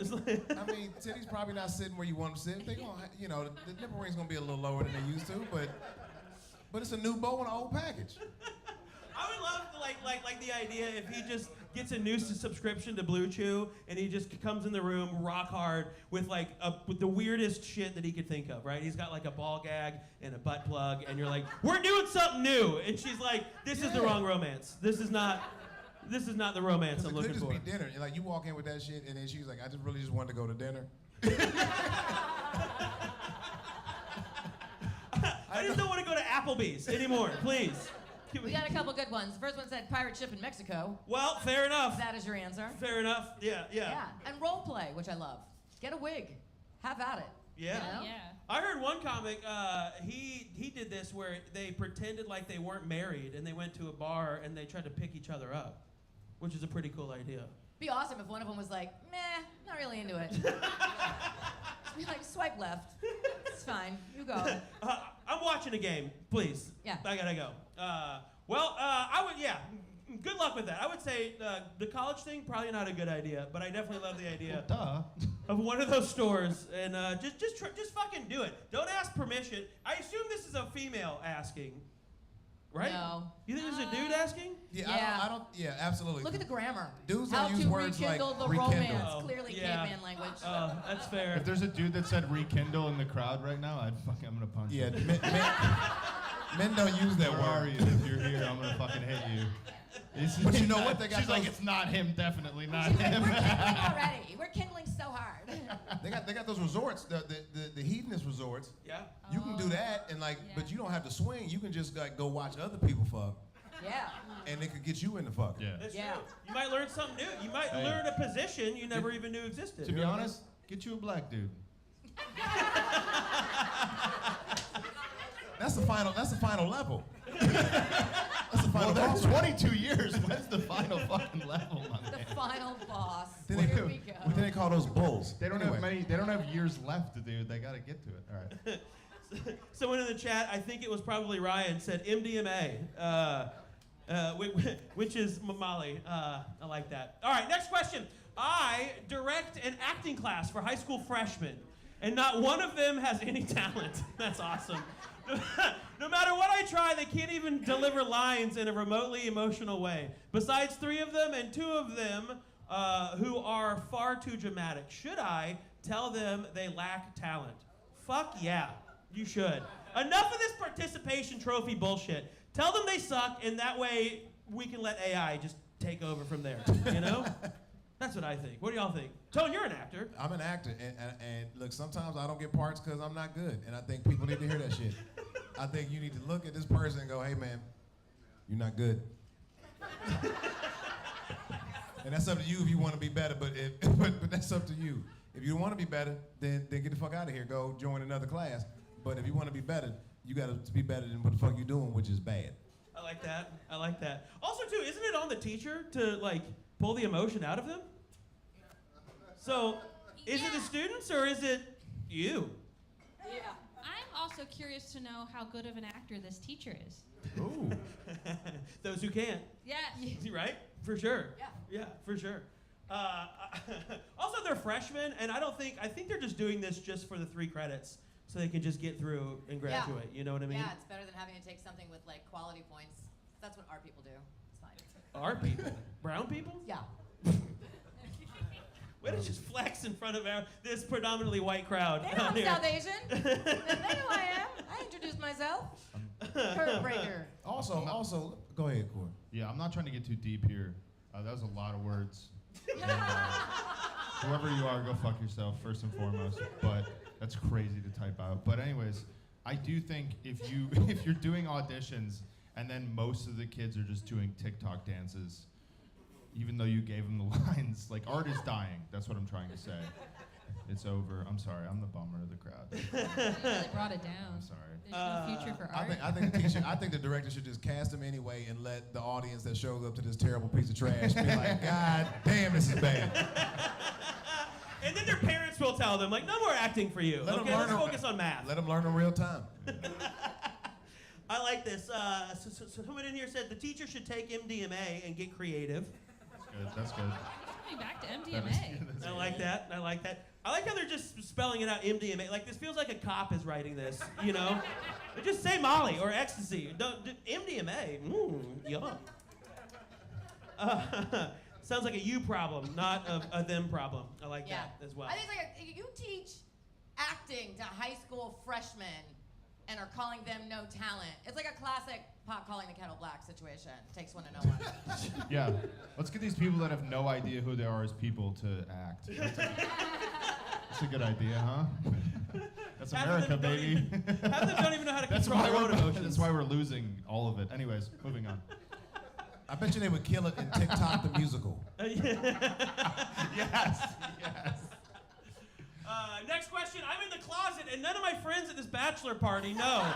mean, titties probably not sitting where you want them to sit. They gonna, the nipple ring's gonna be a little lower than they used to, but it's a new bow in an old package. I would love like the idea if he just gets a new subscription to Blue Chew and he just comes in the room rock hard with with the weirdest shit that he could think of, right? He's got like a ball gag and a butt plug, and you're like, we're doing something new, and she's like, this is the wrong romance. This is not the romance I'm looking for. It could just be dinner. Like you walk in with that shit, and then she's like, I just really wanted to go to dinner. I just don't want to go to Applebee's anymore, please. We got a couple good ones. The first one said pirate ship in Mexico. Well, fair enough. That is your answer. Fair enough. Yeah. Yeah, and role play, which I love. Get a wig. Have at it. Yeah. You know? Yeah. I heard one comic, he did this where they pretended like they weren't married and they went to a bar and they tried to pick each other up. which is a pretty cool idea. Be awesome if one of them was like, meh, not really into it. Be like, swipe left. It's fine. You go. I'm watching a game, please. Yeah. I gotta go. I would, yeah. Good luck with that. I would say the college thing, probably not a good idea, but I definitely love the idea Duh. of one of those stores, and just fucking do it. Don't ask permission. I assume this is a female asking, right? No. You think there's a dude asking? Yeah. I don't. Yeah, absolutely. Look at the grammar. Dudes How don't use to words like rekindle the rekindle. romance. Oh, Clearly yeah. caveman language. Oh, that's fair. If there's a dude that said rekindle in the crowd right now, I'm gonna punch Yeah, him. men don't use that Where are word. you? If you're here, I'm gonna fucking hit you. But you know what? They got She's like, those- it's not him, definitely not She's like, him. we're kindling already. We're kindling so hard. They got those resorts, the hedonist resorts. Yeah. You can do that and like, Yeah. but you don't have to swing. You can just like go watch other people fuck, Yeah. and it could get you into fuck. Yeah. That's Yeah. true. You might learn something new. You might Hey. learn a position you never even knew existed. To be honest, get you a black dude. That's the final. That's the final level. That's the final. Well, boss. that's 22 years. When's the final fucking level, my The man? final boss. Then Here they, we go. what do they call those bulls? They don't Anyway. have many. They don't have years left, dude. They gotta get to it. All right. Someone in the chat, I think it was probably Ryan, said MDMA, which is Molly. I like that. All right, next question. I direct an acting class for high school freshmen, and not one of them has any talent. That's awesome. No matter what I try, they can't even deliver lines in a remotely emotional way. Besides 3 of them, and 2 of them who are far too dramatic. Should I tell them they lack talent? Fuck yeah, you should. Enough of this participation trophy bullshit. Tell them they suck, and that way we can let AI just take over from there, you know? That's what I think. What do y'all think? Tone, you're an actor. I'm an actor, and look, sometimes I don't get parts because I'm not good, and I think people need to hear that shit. I think you need to look at this person and go, hey man, you're not good. And that's up to you if you want to be better, but that's up to you. If you want to be better, then get the fuck out of here. Go join another class. But if you want to be better, you got to be better than what the fuck you're doing, which is bad. I like that. I like that. Also, too, isn't it on the teacher to, like, pull the emotion out of them? So, is it the students or is it you? Yeah. I'm also curious to know how good of an actor this teacher is. Ooh. Those who can't. Yeah. Right? For sure. Yeah. Yeah, for sure. Also, they're freshmen, and I think they're just doing this just for the 3 credits so they can just get through and graduate. You know what I mean? Yeah, it's better than having to take something with like quality points. That's what art people do. It's fine. Our people. Brown people? Yeah. Way to just flex in front of this predominantly white crowd. They know out I'm here. South Asian. They know who I am. I introduced myself. Curve breaker. Also, go ahead, Corey. Yeah, I'm not trying to get too deep here. That was a lot of words. And, whoever you are, go fuck yourself first and foremost. But that's crazy to type out. But anyways, I do think if you're doing auditions and then most of the kids are just doing TikTok dances, even though you gave them the lines, like art is dying. That's what I'm trying to say. It's over. I'm sorry. I'm the bummer of the crowd. You really brought it down. I'm sorry. There's no future for art. I think the director should just cast him anyway and let the audience that shows up to this terrible piece of trash be like, God damn, this is bad. And then their parents will tell them, like, no more acting for you. Let 'em Okay, learn let's them- focus on math. Let them learn in real time. I like this. So someone in here said the teacher should take MDMA and get creative. That's good. Coming back to That is MDMA. good. That's I good. like that. I like that. I like how they're just spelling it out MDMA. Like, this feels like a cop is writing this, you know? Just say Molly or ecstasy. MDMA. Yum. Sounds like a you problem, not a them problem. I like Yeah. that as well. I think it's like you teach acting to high school freshmen and are calling them no talent. It's like a classic pot calling the kettle black situation. Takes one to know one. Yeah. Let's get these people that have no idea who they are as people to act. That's a good idea, huh? That's Half of America, them don't baby. even- half of them don't even know how to That's control why their own we're emotions. that's why we're losing all of it. Anyways, moving on. I bet you they would kill it in TikTok the musical. Yes. Yes. Next question. I'm in the closet, and none of my friends at this bachelor party know.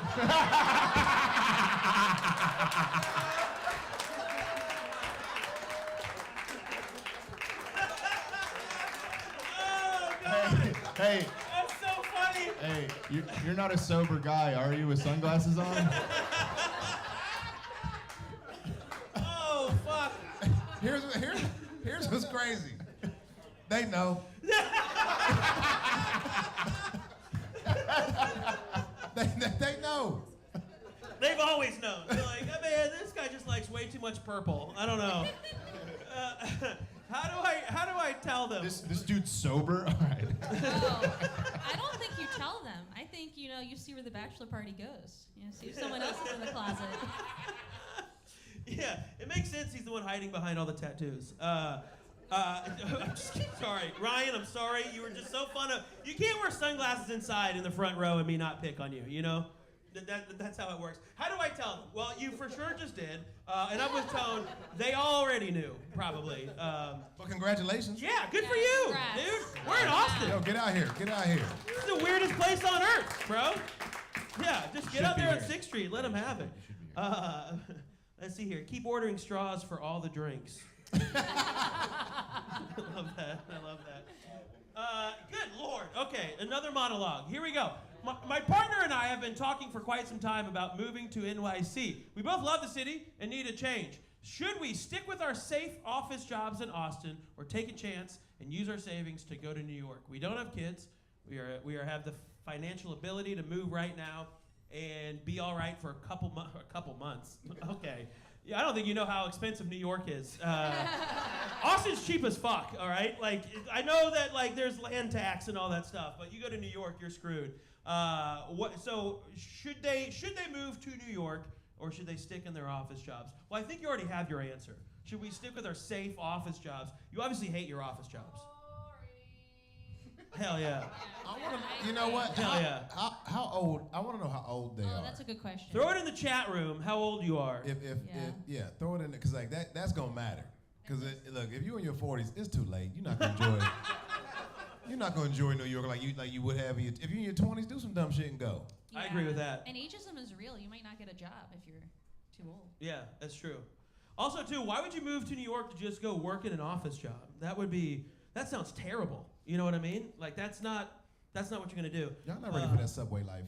Hey, That's so funny. hey, you're not a sober guy, are you, with sunglasses on? Oh, fuck. Here's what's crazy. They know. they know. They've always known. They're like, oh, man, this guy just likes way too much purple. I don't know. How do I tell them? This dude's sober. All right. Oh, I don't think you tell them. I think, you know, you see where the bachelor party goes. You know, see if someone else is in the closet. Yeah, it makes sense. He's the one hiding behind all the tattoos. I'm just kidding. Sorry, Ryan. I'm sorry. You were just so fun. You can't wear sunglasses inside in the front row and me not pick on you. You know, that's how it works. How do I tell them? Well, you for sure just did. And I'm with Tone. They already knew, probably. Well, congratulations. Yeah, good for you, Congrats. dude. We're in Austin. Yo, get out here. Get out here. This is the weirdest place on earth, bro. Yeah, just get Should out be there on here. 6th Street. Let them have it. Let's see here. Keep ordering straws for all the drinks. I love that. I love that. Good Lord. Okay, another monologue. Here we go. My partner and I have been talking for quite some time about moving to NYC. We both love the city and need a change. Should we stick with our safe office jobs in Austin or take a chance and use our savings to go to New York? We don't have kids. We have the financial ability to move right now and be all right for a couple months. Okay. Yeah, I don't think you know how expensive New York is. Austin's cheap as fuck, all right? Like, I know that, like, there's land tax and all that stuff, but you go to New York, you're screwed. So should they move to New York, or should they stick in their office jobs? Well, I think you already have your answer. Should we stick with our safe office jobs? You obviously hate your office jobs. Hell yeah. I want to. You know what? Hell yeah. How old? I want to know how old they Oh, are. that's a good question. Throw it in the chat room how old you are. Yeah, throw it in there, cause like that's gonna matter. Cause look, if you're in your 40s, it's too late. You're not gonna enjoy. You're not gonna enjoy New York like you would have. If you're in your 20s, do some dumb shit and go. I agree with that. And ageism is real. You might not get a job if you're too old. Yeah, that's true. Also, too, why would you move to New York to just go work in an office job? That sounds terrible. You know what I mean? Like, that's not what you're gonna do. Y'all not ready for that subway life.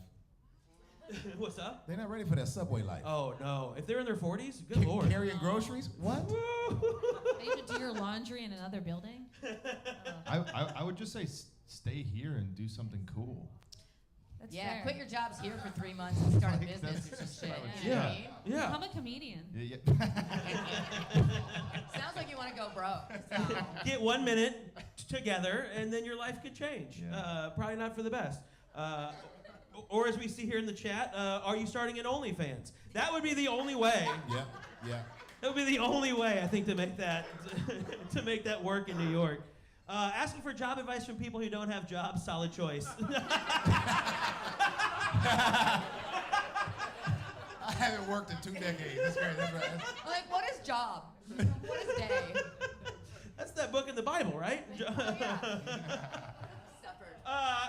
What's up? They're not ready for that subway life. Oh no! If they're in their 40s, good lord. Carrying groceries? What? They have to do your laundry in another building. I would just say stay here and do something cool. That's Yeah, fair. quit your jobs here for 3 months and start a Like, business that's- or some shit. that's You know what I Yeah. mean? Yeah. Become a comedian. Yeah. Sounds like you want to go broke. So. Get 1 minute together, and then your life could change. Yeah. Probably not for the best. Or as we see here in the chat, are you starting an OnlyFans? That would be the only way. Yeah. That would be the only way, I think, to make that work in New York. Asking for job advice from people who don't have jobs, solid choice. I haven't worked in 2 decades. That's great. That's right. Like, what is job? What is day? That's that book in the Bible, right? Suffered.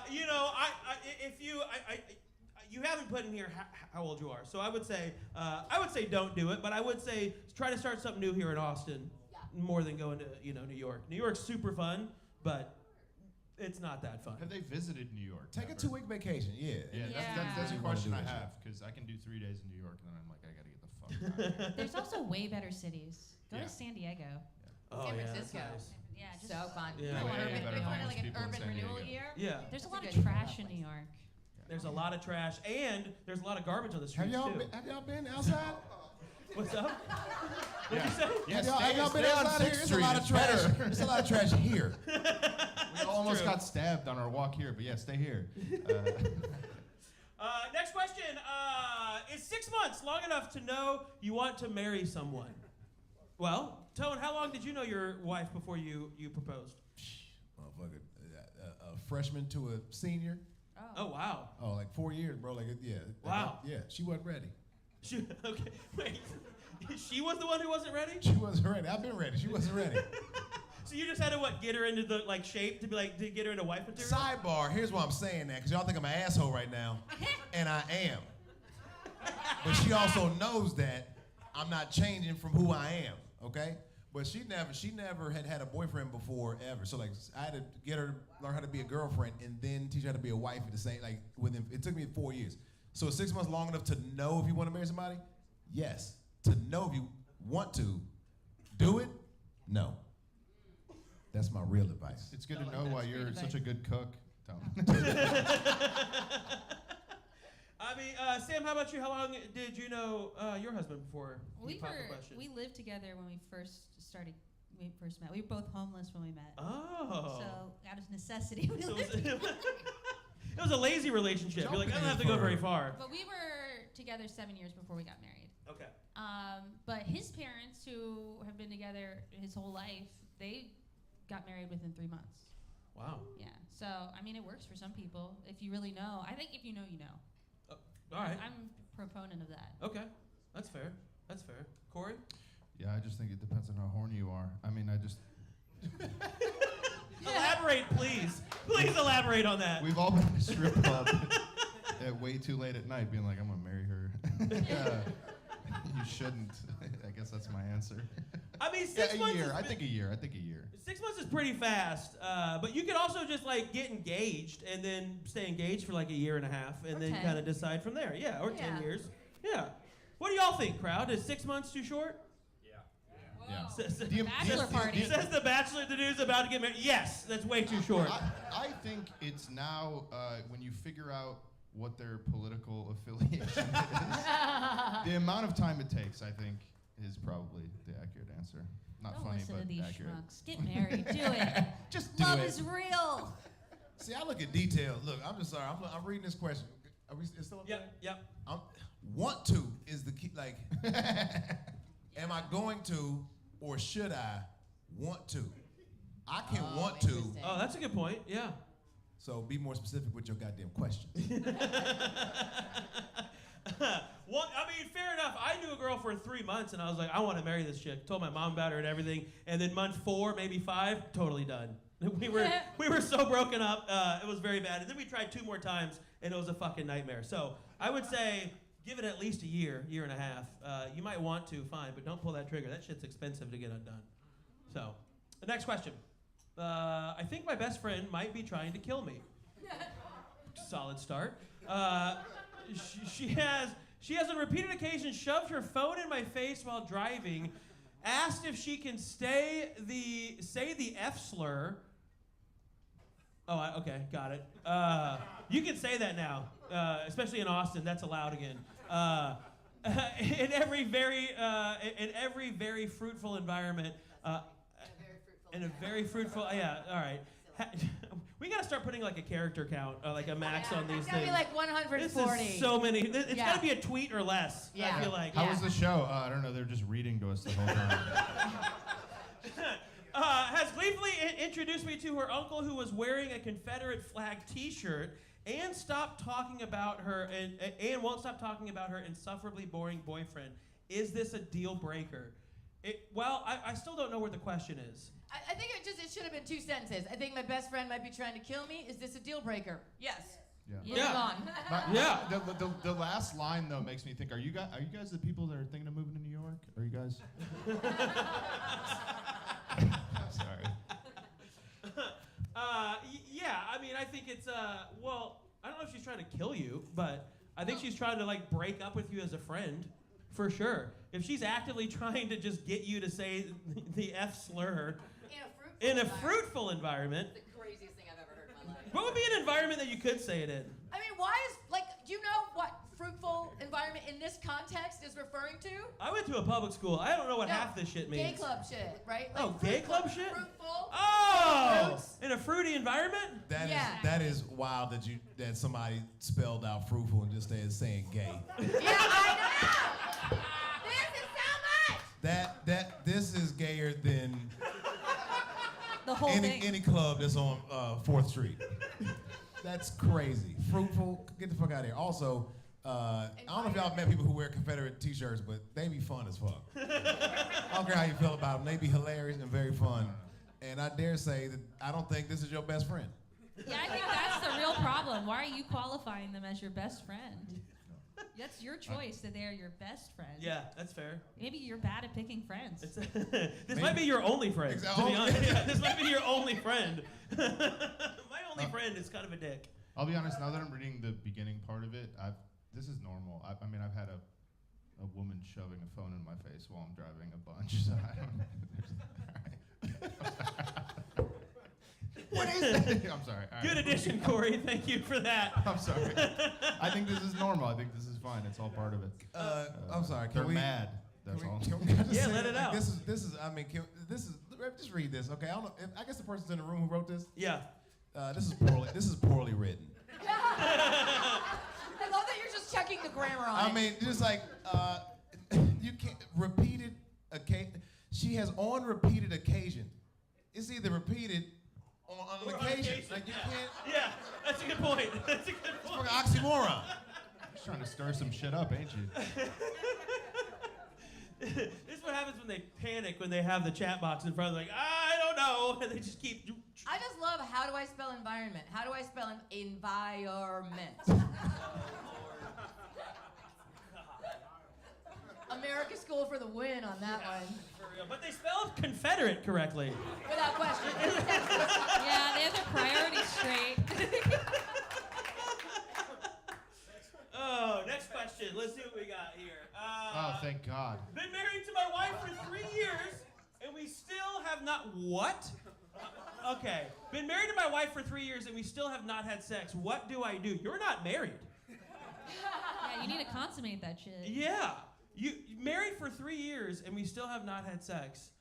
You know, you haven't put in here how old you are, so I would say don't do it, but I would say try to start something new here in Austin, more than going to New York. New York's super fun, but it's not that fun. Have they visited New York? Take a ever? 2-week vacation. Yeah. Yeah, that's a You wanna question do I that shit. have because I can do 3 days in New York and then I'm like I gotta get the fuck out of here. There's also way better cities. Go Yeah. to San Diego. Oh, San yeah, Francisco. that's nice. Yeah, just So fun. Yeah. You know, Way urban, better we're going to homeless like an people in urban San renewal Diego. year. Yeah, there's a That's lot a of good trash in place. New York. there's a lot of trash, and there's a lot of garbage on the Have streets y'all too. been outside? What's up? What'd you say? Yeah, Have y'all been stay on outside 6th here? There's a Street, lot of it's trash. better. There's a lot of trash here. We almost true. got stabbed on our walk here, but yeah, stay here. Next question. Is 6 months long enough to know you want to marry someone? Well, Tone, how long did you know your wife before you proposed? Motherfucker, a freshman to a senior. Oh, wow. Oh, like 4 years, bro. Like, yeah. Wow. Yeah, she wasn't ready. Okay, wait. She was the one who wasn't ready? She wasn't ready. I've been ready. She wasn't ready. So you just had to get her into the shape to get her into wife material? Sidebar, here's why I'm saying that, because y'all think I'm an asshole right now, and I am. But she also knows that I'm not changing from who I am, okay? But she never had a boyfriend before ever. So like I had to get her to learn how to be a girlfriend and then teach her how to be a wife at the same it took me 4 years. So is 6 months long enough to know if you want to marry somebody? Yes. To know if you want to do it? No. That's my real advice. It's good to know why you're such a good cook. Tom. I mean, Sam, how about you? How long did you know your husband before you popped the question? We lived together when we first met. We were both homeless when we met. Oh. So out of necessity, we So lived together. it was a lazy relationship. You're like, I don't have to go very far. But we were together 7 years before we got married. Okay. But his parents, who have been together his whole life, they got married within 3 months. Wow. Yeah. So, I mean, it works for some people. If you really know. I think if you know, you know. All right. I'm a proponent of that. Okay. That's fair. That's fair. Corey? Yeah, I just think it depends on how horny you are. I mean, I just. Elaborate, please. Please elaborate on that. We've all been in a strip club at way too late at night being like, I'm going to marry her. You shouldn't. I guess that's my answer. I mean, 6 months. A year. Is, I think a year. 6 months is pretty fast, but you could also just like get engaged and then stay engaged for like a year and a half, and Or then 10. kind of decide from there. Yeah, or Yeah. 10 years. Yeah. What do y'all think, crowd? Is 6 months too short? Yeah. Bachelor party. Says the bachelor, the dude's about to get married. Yes, that's way too short. I think it's now when you figure out what their political affiliation is, the amount of time it takes, I think, is probably the accurate answer. Not Don't funny, listen but to these accurate. schmucks. Get married. Do it. Just do Love it. is real. See, I look at detail. Look, I'm just sorry. I'm reading this question. Are we it's still up there? Yep. Want to is the key. Like, am I going to or should I want to? I can want to. interesting. Oh, that's a good point. Yeah. So be more specific with your goddamn question. Well, I mean, fair enough. I knew a girl for 3 months, and I was like, I want to marry this chick. Told my mom about her and everything. And then month 4, maybe 5, totally done. We were so broken up. It was very bad. And then we tried 2 more times, and it was a fucking nightmare. So I would say give it at least a year and a half. You might want to, fine, but don't pull that trigger. That shit's expensive to get undone. So, the next question. I think my best friend might be trying to kill me. Solid start. She has on repeated occasions shoved her phone in my face while driving, asked if she can say the F slur. Oh, okay, got it. You can say that now, especially in Austin. That's allowed again. In every very fruitful environment. In a very fruitful, yeah. All right. We gotta start putting like a character count, like a max on these It's gotta things. be like This 140. is so many. It's Yeah. gotta be a tweet or less. Yeah. I feel like. How was the show? I don't know. They're just reading to us the whole time. Has gleefully introduced me to her uncle who was wearing a Confederate flag T-shirt and stopped talking about her and won't stop talking about her insufferably boring boyfriend. Is this a deal breaker? I still don't know where the question is. I think it should have been 2 sentences. I think my best friend might be trying to kill me. Is this a deal breaker? Yes. Yeah. Moving on. Yeah. The last line though makes me think: Are you guys the people that are thinking of moving to New York? Are you guys? Sorry. Yeah. I mean, I think it's well, I don't know if she's trying to kill you, but I think she's trying to like break up with you as a friend, for sure. If she's actively trying to just get you to say the F slur in a fruitful environment, The craziest thing I've ever heard in my life. what would be an environment that you could say it in? I mean, why is, do you know what fruitful environment in this context is referring to? I went to a public school. I don't know what No, half this shit means. Gay club shit, right? Oh, gay club shit? Fruitful. Oh, Fruits. in a fruity environment? That is wild that somebody spelled out fruitful and just saying gay. Yeah, I know. This is so much. This is gayer than The whole thing. any club that's on 4th Street. That's crazy. Fruitful, get the fuck out of here. Also, I don't know if y'all met people who wear Confederate t-shirts, but they be fun as fuck. I don't care how you feel about them. They be hilarious and very fun. And I dare say that I don't think this is your best friend. Yeah, I think that's the real problem. Why are you qualifying them as your best friend? That's your choice that they're your best friend. Yeah, that's fair. Maybe you're bad at picking friends. This might be your only friend. Exactly. To be honest. Yeah, this might be your only friend. My only friend is kind of a dick. I'll be honest. Now that I'm reading the beginning part of it, this is normal. I mean, I've had a woman shoving a phone in my face while I'm driving a bunch. So I don't. What is that? I'm sorry. All right. Good addition, Corey. Thank you for that. I'm sorry. I think this is normal. I think this is fine. It's all part of it. I'm sorry. They're mad. That's all. Can we just Yeah, say let it that, out. This is. I mean, just read this, okay? I don't know. I guess the person's in the room who wrote this. Yeah. This is poorly written. I love that you're just checking the grammar on it. I mean, just like you can't repeated occasion. She has on repeated occasion. It's either repeated on Or an on occasion. occasion, Like you yeah. can't. Yeah, that's a good point. That's a good It's point. fucking oxymoron. Just trying to stir some shit up, ain't you? This is what happens when they panic when they have the chat box in front of them. Like, I don't know. And they just keep. I just love how do I spell environment? How do I spell environment? America School for the win on that one. For real. But they spelled Confederate correctly. Without question. Yeah, they have their priorities straight. Oh, next question. Let's see what we got here. Oh, thank God. Been married to my wife for 3 years, and we still have not. What? Okay. Been married to my wife for 3 years, and we still have not had sex. What do I do? You're not married. Yeah, you need to consummate that shit. Yeah. You married for 3 years, and we still have not had sex.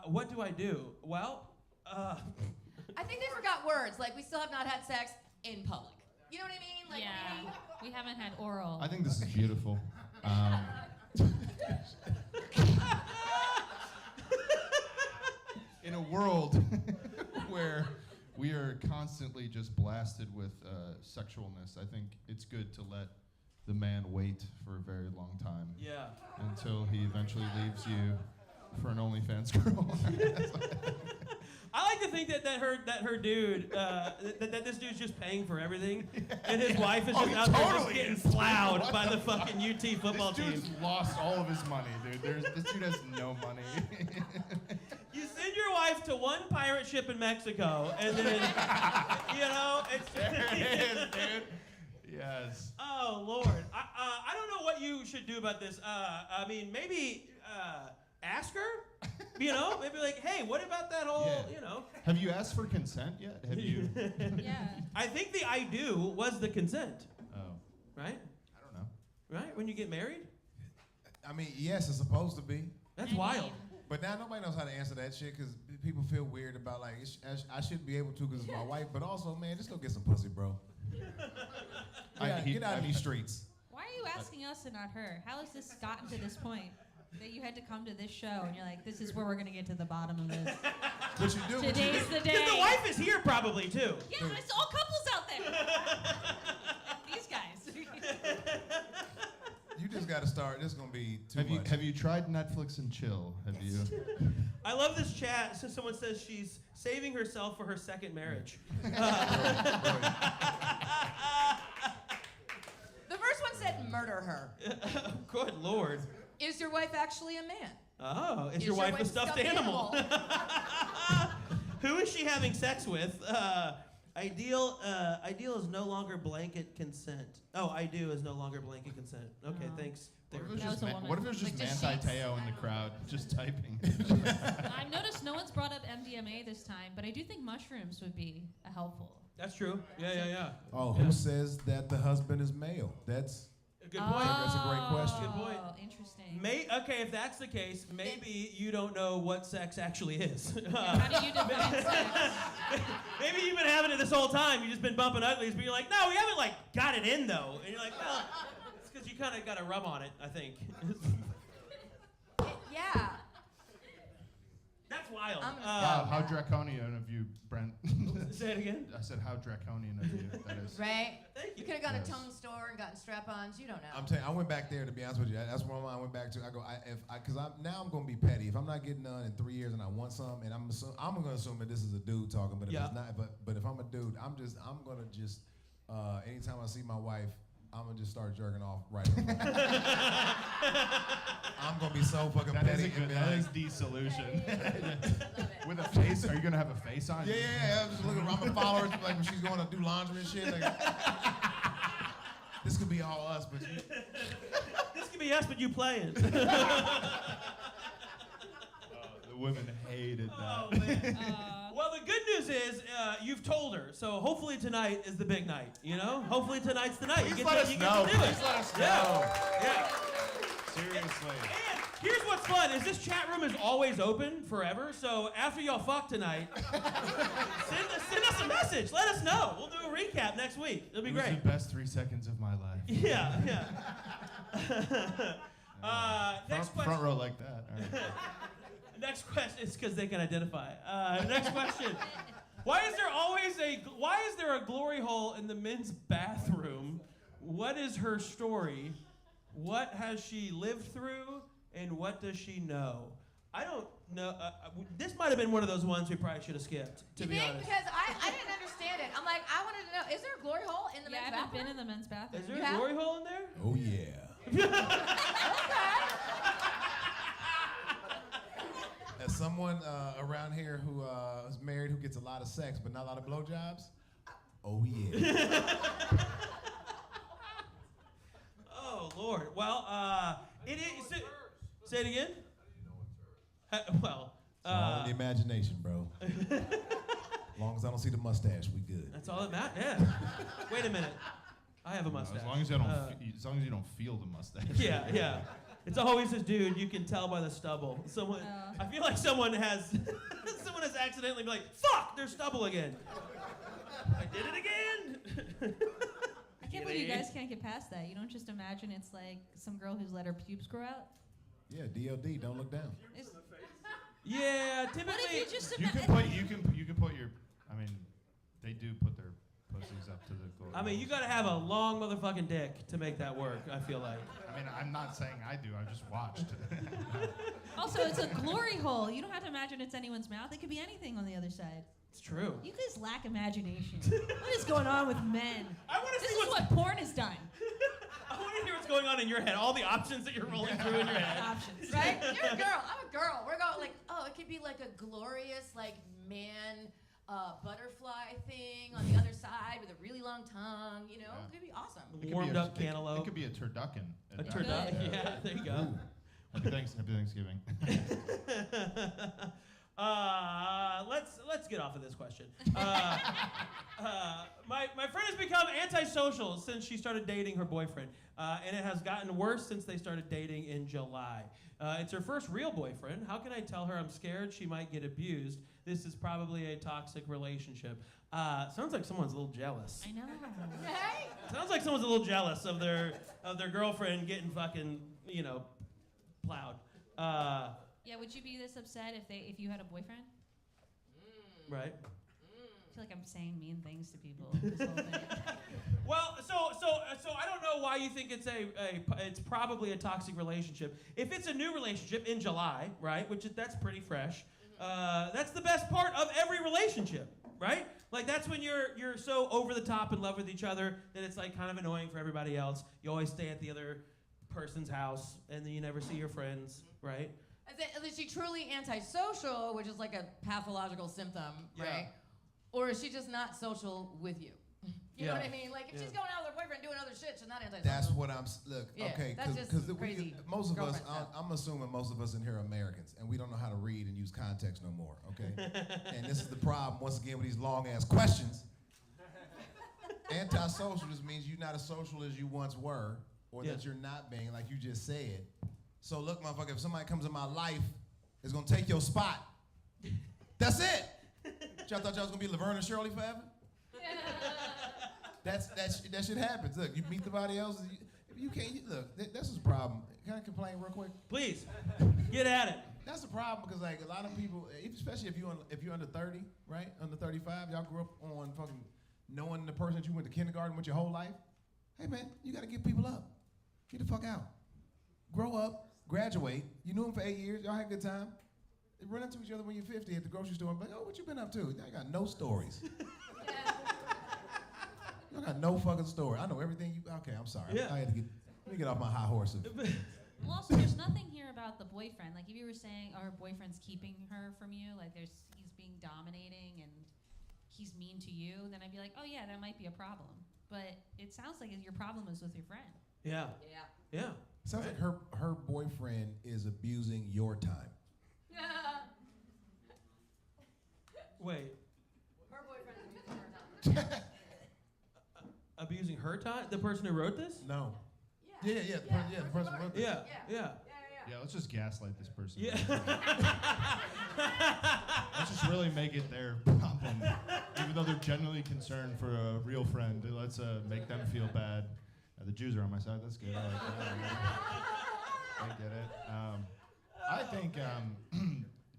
What do I do? Well, I think they forgot words. Like, we still have not had sex in public. You know what I mean? Like, Yeah, maybe- we haven't had oral. I think this is beautiful. In a world where we are constantly just blasted with sexualness, I think it's good to let the man wait for a very long time yeah. until he eventually leaves you for an OnlyFans girl. I like to think that her dude, that this dude's just paying for everything, and his wife is Oh, just he out there just totally getting is. plowed What by the the fucking UT football This team. dude's lost all of his money, dude. This dude has no money. You send your wife to one pirate ship in Mexico, and then, it's. There it is, dude. Yes. Oh Lord, I don't know what you should do about this. I mean, maybe ask her. Maybe like, hey, what about that whole, Yeah. Have you asked for consent yet? Have you? Yeah. I think the I do was the consent, Oh, right? I don't know. Right when you get married. I mean, yes, it's supposed to be. That's I wild. mean, But now nobody knows how to answer that shit because people feel weird about like I shouldn't be able to because it's my wife. But also, man, just go get some pussy, bro. Get out of these streets. why are you asking us and not her? How has this gotten to this point? That you had to come to this show and you're like, this is where we're gonna get to the bottom of this. What you do? What you Today's do? the day. Because the wife is here probably too. Yeah, it's all couples out there. These guys. You just got to start. This is gonna be too much. Have you tried Netflix and chill? Have you? I love this chat. So someone says she's saving herself for her second marriage. The first one said murder her. Good Lord. Is your wife actually a man? Oh, is your wife a stuffed animal? Who is she having sex with? Ideal is no longer blanket consent. Oh, I do is no longer blanket consent. Okay, Oh. thanks. What if it Therapist. was That just, was a woman. what if it was just Like, just Manti sheets. Teo in the crowd, just typing? I've noticed no one's brought up MDMA this time, but I do think mushrooms would be helpful. That's true. Yeah. Oh, Yeah. who says that the husband is male? That's Good point. That's a great question. Good point. Oh, interesting. Okay, if that's the case, maybe you don't know what sex actually is. How do you define sex? Maybe you've been having it this whole time. You've just been bumping uglies, but you're like, no, we haven't got it in though. And you're like, well, it's because you kind of got a rub on it, I think. Yeah. That's wild. I'm gonna Wow, how draconian of you, Brent. Say it again. I said, how draconian of you that is. Right? Thank You you. could have gone Yes. to Tone Store and gotten strap-ons. You don't know. I'm telling you, I went back there to be honest with you. That's one I went back to. Because I'm gonna be petty. If I'm not getting none in 3 years and I want some, and I'm gonna assume that this is a dude talking. But if Yeah. it's not, but if I'm a dude, I'm gonna anytime I see my wife, I'm gonna just start jerking off right away. I'm gonna be so fucking That is petty a good. and be That like, is the solution. Love it. With a face? Are you gonna have a face on? yeah. I'm just looking. I'm gonna follow her like when she's going to do laundry and shit. Like, this could be all us, but This could be us, but you playing. The women hated that. Oh, man. Well, the good news is you've told her, so hopefully tonight is the big night. You know, hopefully tonight's the night. Please you let get us to, know. You get to do Please it. let us Yeah. know. Yeah. Seriously. And here's what's fun: is this chat room is always open forever. So after y'all fuck tonight, send us a message. Let us know. We'll do a recap next week. It'll be It was great. the best 3 seconds of my life. Yeah. Next question. Front row like that. All right. Next question is because they can identify. Next question. Why is there a glory hole in the men's bathroom? What is her story? What has she lived through? And what does she know? I don't know. This might have been one of those ones we probably should have skipped, to You be think? honest. Because I didn't understand it. I'm like, I wanted to know, is there a glory hole in the Yeah, I men's haven't bathroom? been in the men's bathroom. Is there You a have? glory hole in there? oh yeah. As someone around here who is married who gets a lot of sex but not a lot of blowjobs, oh yeah. Oh, Lord. Well, it is. Say it again? Well, It's all in the imagination, bro. As long as I don't see the mustache, we good. that's all that matters. Yeah. Wait a minute. I have a mustache. As long as you don't, as long as you don't feel the mustache. Yeah. It's always this dude. You can tell by the stubble. Someone. I feel like someone has accidentally been like, "Fuck, there's stubble again." I did it again. I can't believe you guys can't get past that. You don't just imagine it's like some girl who's let her pubes grow out. Yeah, DLD, don't look down. It's, Yeah, what typically. if you just You can put your. I mean, they do put their pussies up to the glory. I mean, you gotta have a long motherfucking dick to make that work. I feel like. I mean, I'm not saying I do. I just watched. Also, it's a glory hole. You don't have to imagine it's anyone's mouth. It could be anything on the other side. It's true. You guys lack imagination. What is going on with men? I want to This see is what's. what porn has done. I want to hear what's going on in your head. All the options that you're rolling through in your head. Options. Right? You're a girl. I'm a girl. We're going like, oh, it could be like a glorious, like, man butterfly thing on the other side with a really long tongue. You know, it could be awesome. It could be Warmed a- up cantaloupe. It could be a turducken. A turducken. Yeah, there you go. Happy Thanksgiving. Let's get off of this question. My friend has become antisocial since she started dating her boyfriend, and it has gotten worse since they started dating in July. It's her first real boyfriend. How can I tell her I'm scared she might get abused? This is probably a toxic relationship. Sounds like someone's a little jealous. I know. Hey? Sounds like someone's a little jealous of their girlfriend getting fucking, plowed. Yeah, would you be this upset if you had a boyfriend? Right. I feel like I'm saying mean things to people this whole thing. Well, so I don't know why you think it's probably a toxic relationship. If it's a new relationship in July, right, that's pretty fresh. That's the best part of every relationship, right? Like that's when you're so over the top in love with each other that it's like kind of annoying for everybody else. You always stay at the other person's house and then you never see your friends, right? Is she truly antisocial, which is like a pathological symptom, Yeah. right? Or is she just not social with you? You know Yeah. what I mean? Like if Yeah. she's going out with her boyfriend doing other shit, she's not antisocial. That's what I'm. Look, Yeah, okay, that's just because crazy most of us, girlfriend stuff. I'm assuming most of us in here are Americans, and we don't know how to read and use context no more. Okay, and this is the problem once again with these long ass questions. Antisocial just means you're not as social as you once were, or Yeah. that you're not being, like you just said. So look, motherfucker, if somebody comes in my life, it's gonna take your spot. That's it. Y'all thought y'all was gonna be Laverne and Shirley forever? That shit happens. Look, you meet somebody else. You can't. Look, that's his problem. Can I complain real quick? Please, get at it. That's the problem because like a lot of people, especially if you're under 30, right? Under 35, y'all grew up on fucking knowing the person that you went to kindergarten with your whole life. Hey man, you gotta give people up. Get the fuck out. Grow up. Graduate. You knew them for 8 years. Y'all had a good time. Run into each other when you're 50 at the grocery store and be like, oh, what you been up to? I got no stories. You got no fucking story. I know everything you. Okay, I'm sorry. Yeah. I had to get. Let me get off my high horse. Well, also, there's nothing here about the boyfriend. Like, if you were saying, oh, her boyfriend's keeping her from you, like, he's being dominating and he's mean to you, then I'd be like, oh, yeah, that might be a problem. But it sounds like your problem is with your friend. Yeah. Yeah. Sounds like her boyfriend is abusing your time. Wait. Her boyfriend is abusing her time. Abusing her time? The person who wrote this? No. Yeah. The person wrote this. Yeah. Yeah, let's just gaslight this person. Yeah. Let's just really make it their problem. Even though they're genuinely concerned for a real friend, let's make them feel bad. The Jews are on my side. That's good. I like that. I get it. I think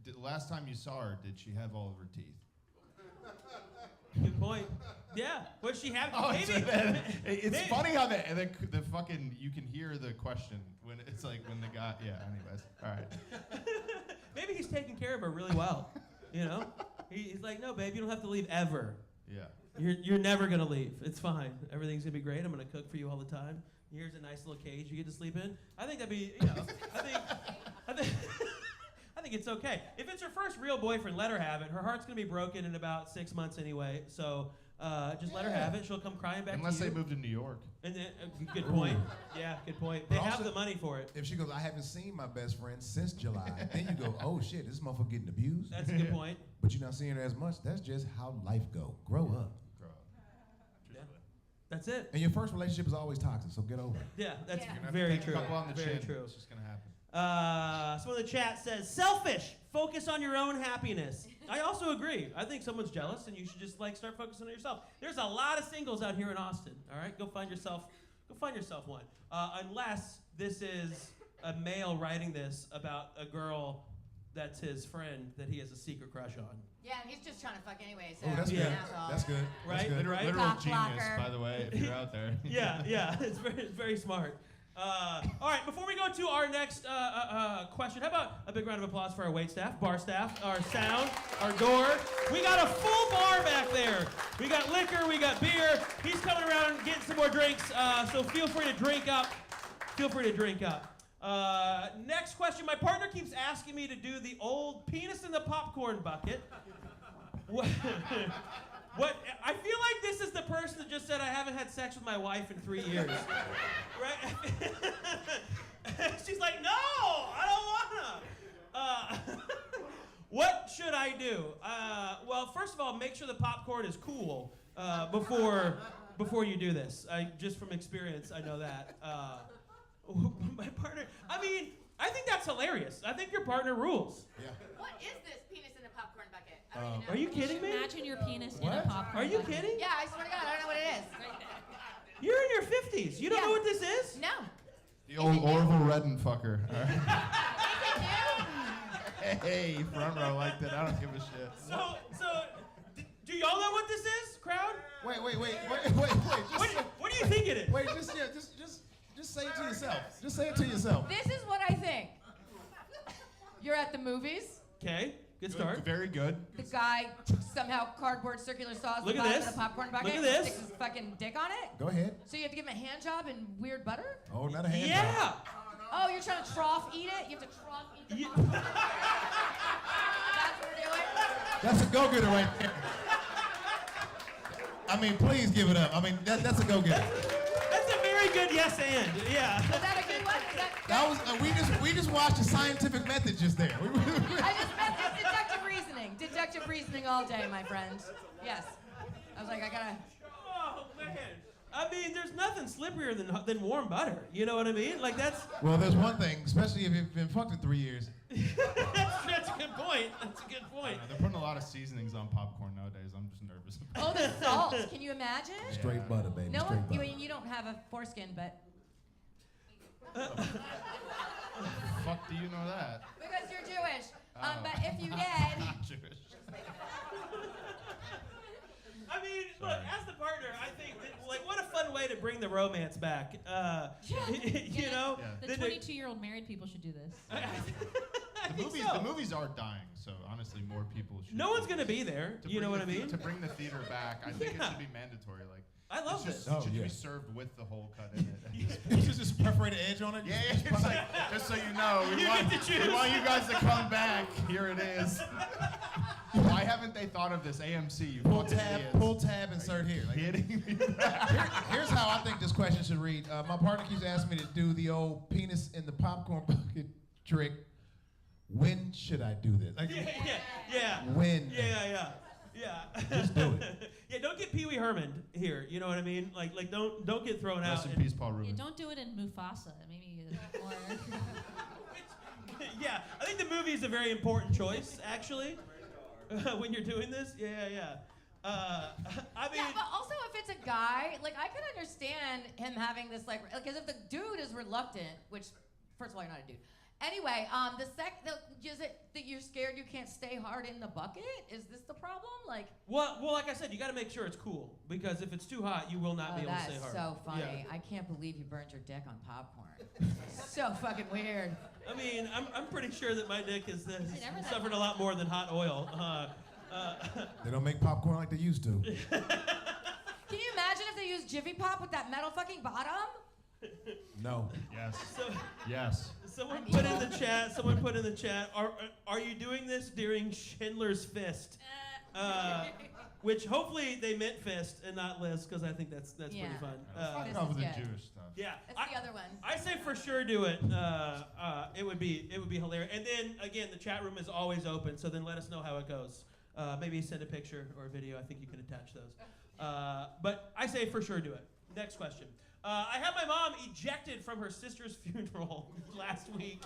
the last time you saw her, did she have all of her teeth? Good point. Yeah. What she have? Oh, Maybe. It's funny how the fucking you can hear the question when it's like when the guy. Yeah. Anyways. All right. Maybe he's taking care of her really well. You know. He's like, no, babe, you don't have to leave ever. Yeah. You're never gonna leave. It's fine. Everything's gonna be great. I'm gonna cook for you all the time. Here's a nice little cage you get to sleep in. I think that'd be. You know. I think. I think it's okay. If it's her first real boyfriend, let her have it. Her heart's gonna be broken in about 6 months anyway. So just let her have it. She'll come crying back Unless to you. they move to New York. And then, good point. Yeah, good point. They But have also- the money for it. If she goes, I haven't seen my best friend since July. Then you go, oh shit, this motherfucker getting abused. That's a good point. But you're not seeing her as much. That's just how life go. Grow up. Grow up. Truthfully. That's it. And your first relationship is always toxic, so get over it. Yeah, that's Yeah. You're gonna have very to take true. a couple on the Very chin. true. It's just gonna happen. Someone in the chat says, selfish. Focus on your own happiness. I also agree. I think someone's jealous, and you should just start focusing on yourself. There's a lot of singles out here in Austin. All right, go find yourself one. Unless this is a male writing this about a girl that's his friend that he has a secret crush on. Yeah, and he's just trying to fuck anyway, so Oh, that's he's good. an asshole. That's good. Right? That's good. Right? Literal Cock genius, blocker. by the way, if you're out there. Yeah, it's very smart. All right, before we go to our next question, how about a big round of applause for our wait staff, bar staff, our sound, our door. We got a full bar back there. We got liquor, we got beer. He's coming around getting some more drinks, so feel free to drink up. Next question. My partner keeps asking me to do the old penis in the popcorn bucket. What? I feel like this is the person that just said I haven't had sex with my wife in 3 years. Right? She's like, no, I don't wanna. What should I do? Well, first of all, make sure the popcorn is cool before you do this. Just from experience, I know that. My partner. I mean, I think that's hilarious. I think your partner rules. Yeah. What is this penis in a popcorn bucket? Are you kidding me? Imagine your penis in a What? popcorn Are you bucket. kidding? Yeah, I swear to God, I don't know what it is. Right there. You're in your 50s. You don't Yeah. know what this is? No. The old Orville Redden fucker. All right. Is it Hey, front row liked it. I don't give a shit. So, do y'all know what this is, crowd? Wait. What do you think it is? Wait, just say it to yourself. Just say it to yourself. This is what I think. You're at the movies. Okay, good start. Very good. The guy somehow cardboard circular saws Look the at bottom this. of the popcorn bucket. Look at and this. Sticks his fucking dick on it. Go ahead. So you have to give him a hand job and weird butter. Oh, not a hand Yeah. job. Oh, you're trying to trough eat it. You have to trough eat the Ye- popcorn. That's what we're doing. That's a go-getter right there. I mean, please give it up. I mean, that's a go-getter. That's a very good yes and. Yeah. Is that a good one? Is that good? That was we just watched a scientific method just there. I just meant it's deductive reasoning. Deductive reasoning all day, my friend. Yes. I was like, I gotta. Oh man. I mean, there's nothing slipperier than warm butter. You know what I mean? Like that's Well, there's one thing, especially if you've been fucked in 3 years. that's a good point. That's a good point. They're putting a lot of seasonings on popcorn nowadays. I'm just nervous. Oh, the salt. Can you imagine? Straight butter, baby. No Straight one. butter. You don't have a foreskin, but Fuck do you know that? because you're Jewish. Oh. But if you did, Not Jewish. I mean, look, as the partner, I think that, like, what a fun way to bring the romance back. You know, The Then 22-year-old married people should do this. I think so. The movies are dying, so honestly, more people should. No one's gonna be there. to You know bring what I the mean? To bring the theater back, I think it Yeah. should be mandatory. Like, I love it's just, this. It should yeah. be served with the hole cut in it. It's just perforated edge on it. Yeah, it's like, just so you know, we You want, get to choose. we want you guys to come back. Here it is. Why haven't they thought of this? AMC, you Pull fucking tab, idiots. pull tab, insert here. Like, Kidding me? here's how I think this question should read. My partner keeps asking me to do the old penis in the popcorn bucket trick. When should I do this? Like, Yeah. when? Yeah. Just do it. Yeah, don't get Pee Wee Herman here. You know what I mean? Like don't get thrown Rest out. in and- peace, Paul Rubin. Yeah, don't do it in Mufasa. Maybe more. Yeah, I think the movie is a very important choice, actually, when you're doing this. Yeah. I mean, Yeah, but also if it's a guy, like I can understand him having this because if the dude is reluctant, which first of all you're not a dude. Anyway, is it that you're scared you can't stay hard in the bucket? Is this the problem? Like, well, like I said, you got to make sure it's cool because if it's too hot, you will not be able to stay hard. That's so funny. Yeah. I can't believe you burned your dick on popcorn. So fucking weird. I mean, I'm pretty sure that my dick has never that suffered a lot more than hot oil. They don't make popcorn like they used to. Can you imagine if they used Jiffy Pop with that metal fucking bottom? No. Yes. So, Yes. someone put in the chat. Are you doing this during Schindler's Fist? Which hopefully they meant fist and not list because I think that's pretty Yeah. fun. Fuck This off is with the good. Jewish stuff. Yeah. That's the other one. I say for sure do it. It would be hilarious. And then again, the chat room is always open. So then let us know how it goes. Maybe send a picture or a video. I think you can attach those. But I say for sure do it. Next question. I had my mom ejected from her sister's funeral last week.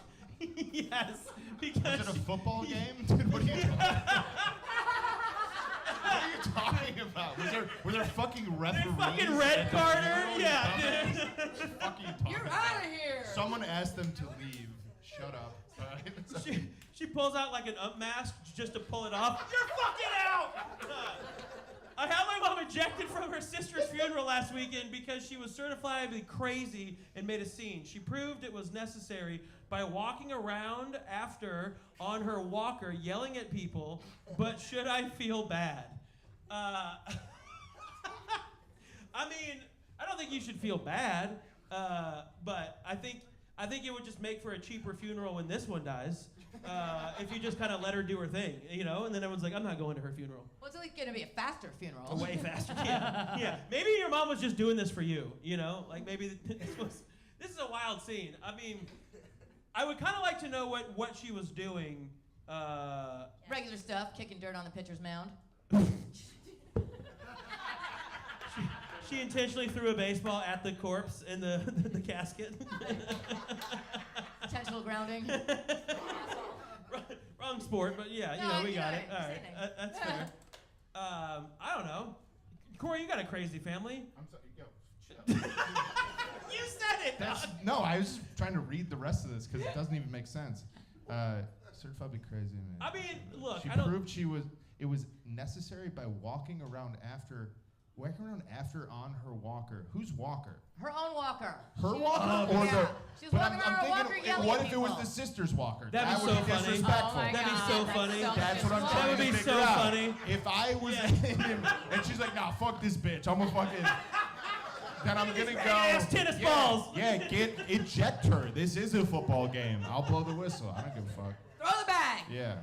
Yes, because Was it a football game? Dude, what are you talking about? What are you talking about? Were there fucking referees? fucking red Carter. Yeah. What the fuck are you talking You're about? out of here. Someone asked them to leave. Shut up. All right? She pulls out like an ump mask just to pull it off. You're fucking out! I had my mom ejected from her sister's funeral last weekend because she was certifiably crazy and made a scene. She proved it was necessary by walking around after on her walker yelling at people, but should I feel bad? I mean, I don't think you should feel bad, but I think it would just make for a cheaper funeral when this one dies. If you just kind of let her do her thing, you know, and then everyone's like, I'm not going to her funeral. Well, it's at least gonna be a faster funeral. Way faster. Yeah. Maybe your mom was just doing this for you, you know? Like maybe this is a wild scene. I mean, I would kind of like to know what she was doing. Regular stuff, kicking dirt on the pitcher's mound. She intentionally threw a baseball at the corpse in the casket. Intentional grounding. Wrong sport, but yeah, No, we got it. right. All right, Same thing. that's fair. I don't know. Corey, you got a crazy family. I'm sorry. Yo, shut up. You said it. No, I was just trying to read the rest of this because it doesn't even make sense. Certifiably crazy, man. I mean, look, She I don't. proved it was necessary by walking around after on her walker. Whose walker? Her own walker. Her walker or yeah. the? She was But walking around her walker yelling what at if it was people. the sister's walker? That'd be That would so be funny. disrespectful. Oh my That'd be God, so that's funny. so That's what I'm disrespectful. That trying would to be figure so out. funny. If I was Yeah. him and she's like, nah, fuck this bitch. I'm gonna fucking. Then I'm gonna go. Ass tennis balls. Yeah, eject her. This is a football game. I'll blow the whistle. I don't give a fuck. Throw the bag. Yeah,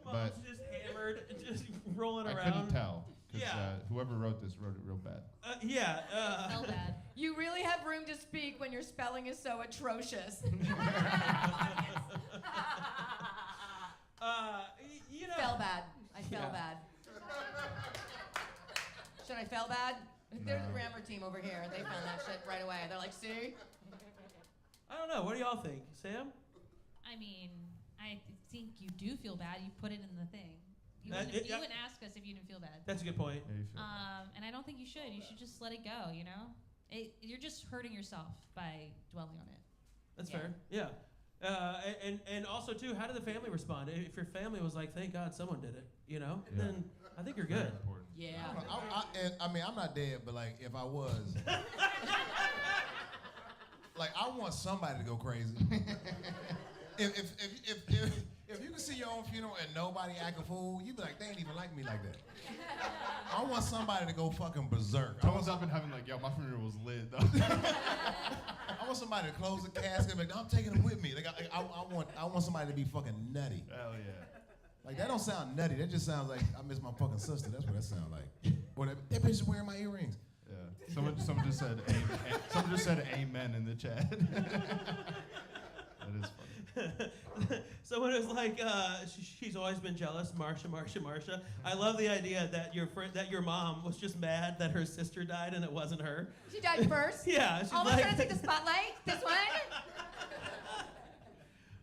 Mom's but just hammered, just rolling I around. couldn't tell because Yeah. whoever wrote this wrote it real bad. Felt bad. You really have room to speak when your spelling is so atrocious. You know. Fell bad. I fell Yeah. bad. Should I fell bad? There's No. the grammar team over here. They found that shit right away. They're like, see? I don't know. What do y'all think, Sam? I mean, I think you do feel bad. You put it in the thing. You Uh, wouldn't, it- you yeah. wouldn't ask us if you didn't feel bad. That's a good point. Yeah, you feel And I don't think you should. You should just let it go, you know? You're just hurting yourself by dwelling on it. That's Yeah. fair. Yeah. And also too, how did the family respond? If your family was like, "Thank God someone did it," you know, Yeah. then I think you're Very good. important. Yeah. I mean, I'm not dead, but like, if I was, like, I want somebody to go crazy. if you own funeral and nobody act a fool, you be like, they ain't even like me like that. I want somebody to go fucking berserk. I want, Someone's up in heaven like, yo, my funeral was lit, though. I want somebody to close the casket and be like, I'm taking them with me. Like, I want somebody to be fucking nutty. Hell yeah. Like, that don't sound nutty. That just sounds like I miss my fucking sister. That's what that sounds like. Or that bitch is wearing my earrings. Yeah. Someone just said amen. Someone just said amen in the chat. That is funny. Someone was like, she's always been jealous, Marsha. I love the idea that your mom was just mad that her sister died and it wasn't her. She died first? Yeah, she's All of a like, sudden, take the spotlight? This one?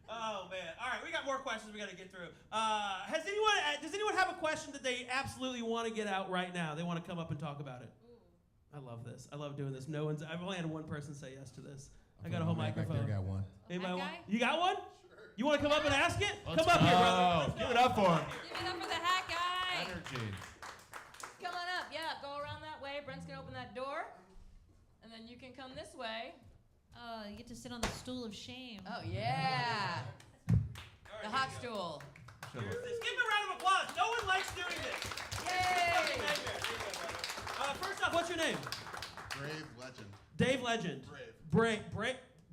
oh man! All right, we got more questions we got to get through. Does anyone have a question that they absolutely want to get out right now? They want to come up and talk about it. I love this. I love doing this. I've only had one person say yes to this. I got a whole microphone. I got one. Anybody That want? guy? You got one? Sure. You want to come up and ask it? Let's come up here, go. brother. Give it up for him. Give it up for the hat guy. Energy. Come on up. Yeah, go around that way. Brent's going to open that door. And then you can come this way. You get to sit on the stool of shame. Oh, yeah. The hot stool. Give him a round of applause. No one likes doing this. Yay! First off, what's your name? Brave Legend. Dave Legend. Brave.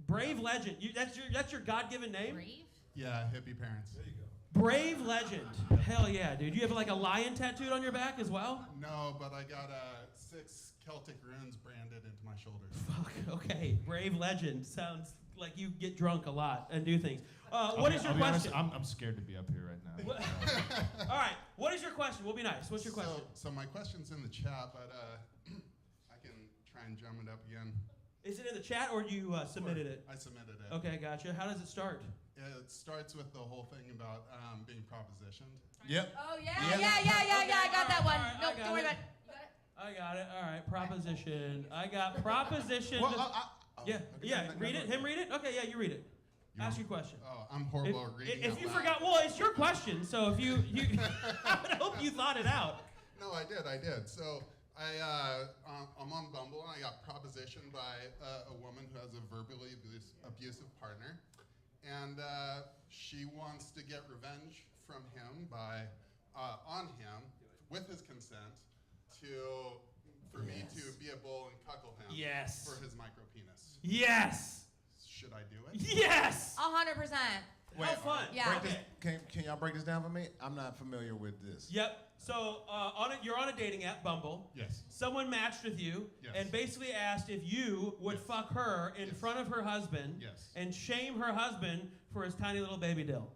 Brave Legend. That's your God-given name? Brave? Yeah, hippie parents. There you go. Brave Legend. Hell yeah, dude. You have like a lion tattooed on your back as well? No, but I got 6 Celtic runes branded into my shoulders. Fuck, okay. Brave Legend. Sounds like you get drunk a lot and do things. What is your I'll be honest, question? I'm scared to be up here right now. All right. What is your question? We'll be nice. What's your question? So my question's in the chat, but I can try and drum it up again. Is it in the chat or you submitted it? I submitted it. Okay, gotcha. How does it start? It starts with the whole thing about being propositioned. Yep. Oh, yeah, Yep. yeah. I got that one. all right, No, I got don't worry it. about it. You got it? I got it. All right. Proposition. I got proposition. Well, yeah. okay, Yeah. no, Read no, it. no. Him read it? Okay, yeah, you read it. Ask your question. Oh, I'm horrible at reading. If out you loud. forgot, well, it's your question, so if you I would hope you thought it out. No, I did. So I'm on Bumble, and I got propositioned by a woman who has a verbally abusive partner, and she wants to get revenge from him by on him with his consent for me to be a bull and cuckle him Yes. for his micro penis. Yes. Should I do it? Yes. 100%. How fun. Yeah. Break this, can y'all break this down for me? I'm not familiar with this. Yep. So you're on a dating app, Bumble. Yes. Someone matched with you Yes. and basically asked if you would Yes. fuck her in Yes. front of her husband Yes. and shame her husband for his tiny little baby dill.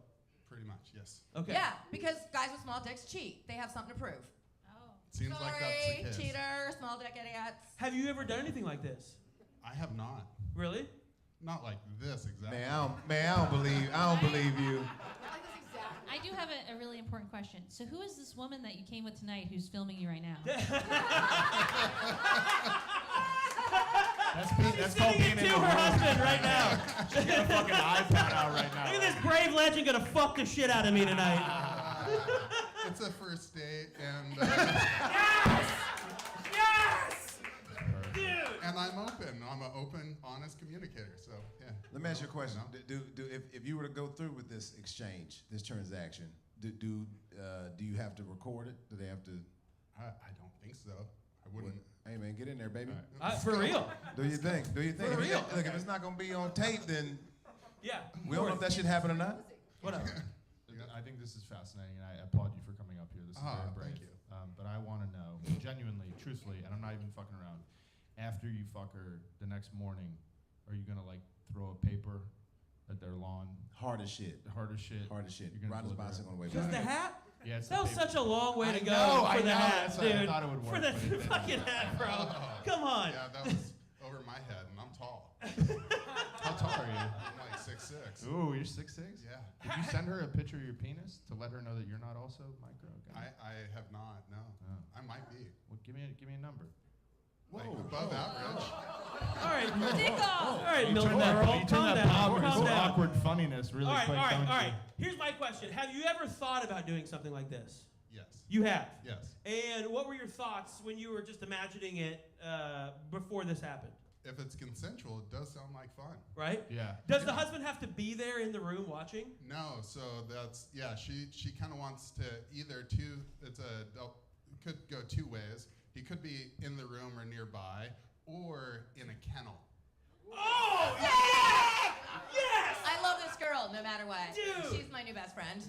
Pretty much, yes. Okay. Yeah, because guys with small dicks cheat. They have something to prove. Oh. Seems Sorry, like that's the case. cheater, small dick idiots. Have you ever done anything like this? I have not. Really? Not like this exactly. Man, I don't believe you. I do have a really important question. So who is this woman that you came with tonight who's filming you right now? That's called Sending being it in to the her room. husband right now. She's got a fucking iPad out right now. Look at this brave legend gonna fuck the shit out of me tonight. It's a first date, and Yes! Dude! and I'm open. I'm an open, honest communicator. So yeah. Let me ask you a question. No. If you were to go through with this exchange, this transaction, do you have to record it? Do they have to? I don't think so. I wouldn't. Hey man, get in there, baby. For real. Do you think? For If real. Look, if it's not gonna be on tape, then Yeah. we don't know if that should happen or not. Whatever. I think this is fascinating, and I applaud you for coming up here. This is very brave. Thank you. But I want to know, genuinely, truthfully, and I'm not even fucking around. After you fuck her the next morning, are you gonna like throw a paper at their lawn? Hard as shit. Hard as shit. Hard as shit. You're gonna Ride his deliver it. bicycle on the way Just back. the hat? Yeah, it's That the was paper. such a long way to go I for the know, hat, that's why I dude. thought it would For work, the but it didn't. fucking hat, bro. Come on. Yeah, that was over my head, and I'm tall. How tall are you? I'm like 6'6". Ooh, you're 6'6"? Yeah. Did you send her a picture of your penis to let her know that you're not also micro? I have not. No. Oh. I might be. Well, give me a number. Like above average. All right. Dick off. All right, You Milk turn that, Girl. you turn Calm that down. awkward, Calm down. awkward funniness really All right, all quick, right, don't all right. you? Here's my question. Have you ever thought about doing something like this? Yes. You have? Yes. And what were your thoughts when you were just imagining it before this happened? if it's consensual, it does sound like fun. Right? Yeah. Does the husband have to be there in the room watching? No, so that's she kind of wants to either it could go two ways. He could be in the room or nearby, or in a kennel. Oh, yeah! Yes! I love this girl, no matter what. Dude. She's my new best friend.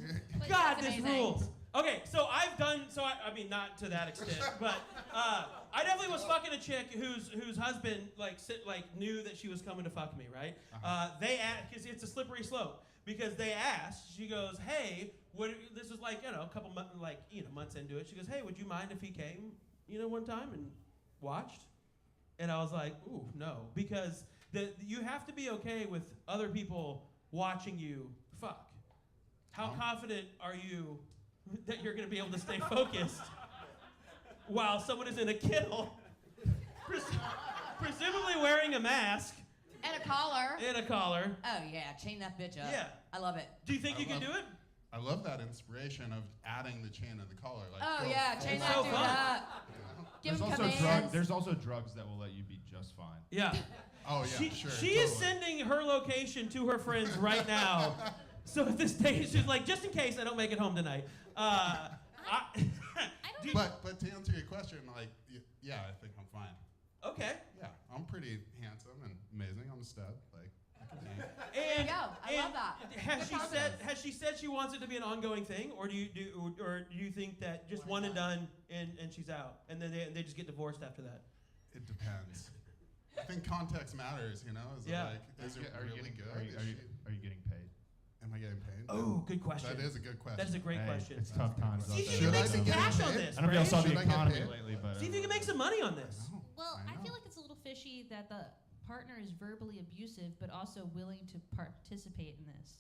God, That's this amazing. rules. Okay, so I've done I mean not to that extent, but I definitely was fucking a chick whose husband knew that she was coming to fuck me, right? They asked, because it's a slippery slope, because they asked. She goes, "Hey, this is like a couple months into it." She goes, "Hey, would you mind if he came, one time and watched?" And I was like, "Ooh, no," because you have to be okay with other people watching you fuck. How confident are you that you're going to be able to stay focused while someone is in a kennel, presumably wearing a mask And a collar. Oh, yeah. Chain that bitch up. Yeah. I love it. Do you think you can do it? I love that inspiration of adding the chain of the collar. Like, Oh, go yeah. full Chain out. that dude up. Give There's him also commands. there's also drugs that will let you be just fine. Yeah. Oh yeah, She sure. is totally. sending her location to her friends right now. So at this stage, she's like, just in case I don't make it home tonight. But to answer your question, like, yeah, I think I'm fine. Okay. Yeah, I'm pretty handsome and amazing. I'm a stud. Like, I can hang. There you go. I love that. Has she said she wants it to be an ongoing thing, or do you think that just one and done and she's out, and then they just get divorced after that? It depends. I think context matters. Is it like, is it really good? Are you getting paid? Am I getting paid? Oh, good question. That is a good question. That is a great question. It's tough times. See if out you can there. make some cash on this. I don't know if y'all saw the Should I get economy paid? lately, but See if you can make some money on this. Well, I feel like it's a little fishy that the partner is verbally abusive, but also willing to participate in this.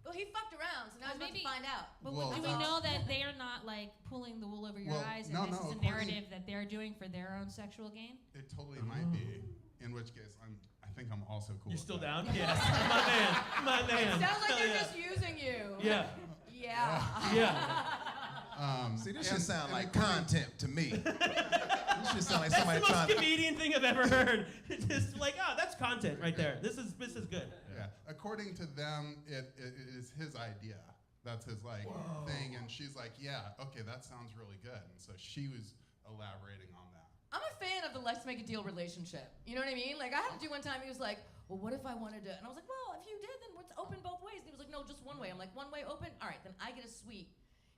Well, he fucked around, so now he's about to find out. But Well, do we know that they are not like pulling the wool over your Well, eyes, and no, this no, is a according- narrative that they're doing for their own sexual gain? It totally might be. In which case, I think I'm also cool. You're with still that. down? Yes. My man. Sounds like Hell they're yeah. just using you. Yeah. Yeah. Yeah. See, this should and- sound and like according- content to me. This should sound like That's somebody the most trying to. comedian thing I've ever heard. It's just like, that's content right there. This is good. Yeah. According to them, it is his idea. That's his thing, and she's like, yeah, okay, that sounds really good. And so she was elaborating on that. I'm a fan of the let's make a deal relationship. You know what I mean? Like, I had to do one time, he was like, well, what if I wanted to? And I was like, well, if you did, then it's open both ways. And he was like, no, just one way. I'm like, one way open? All right, then I get a suite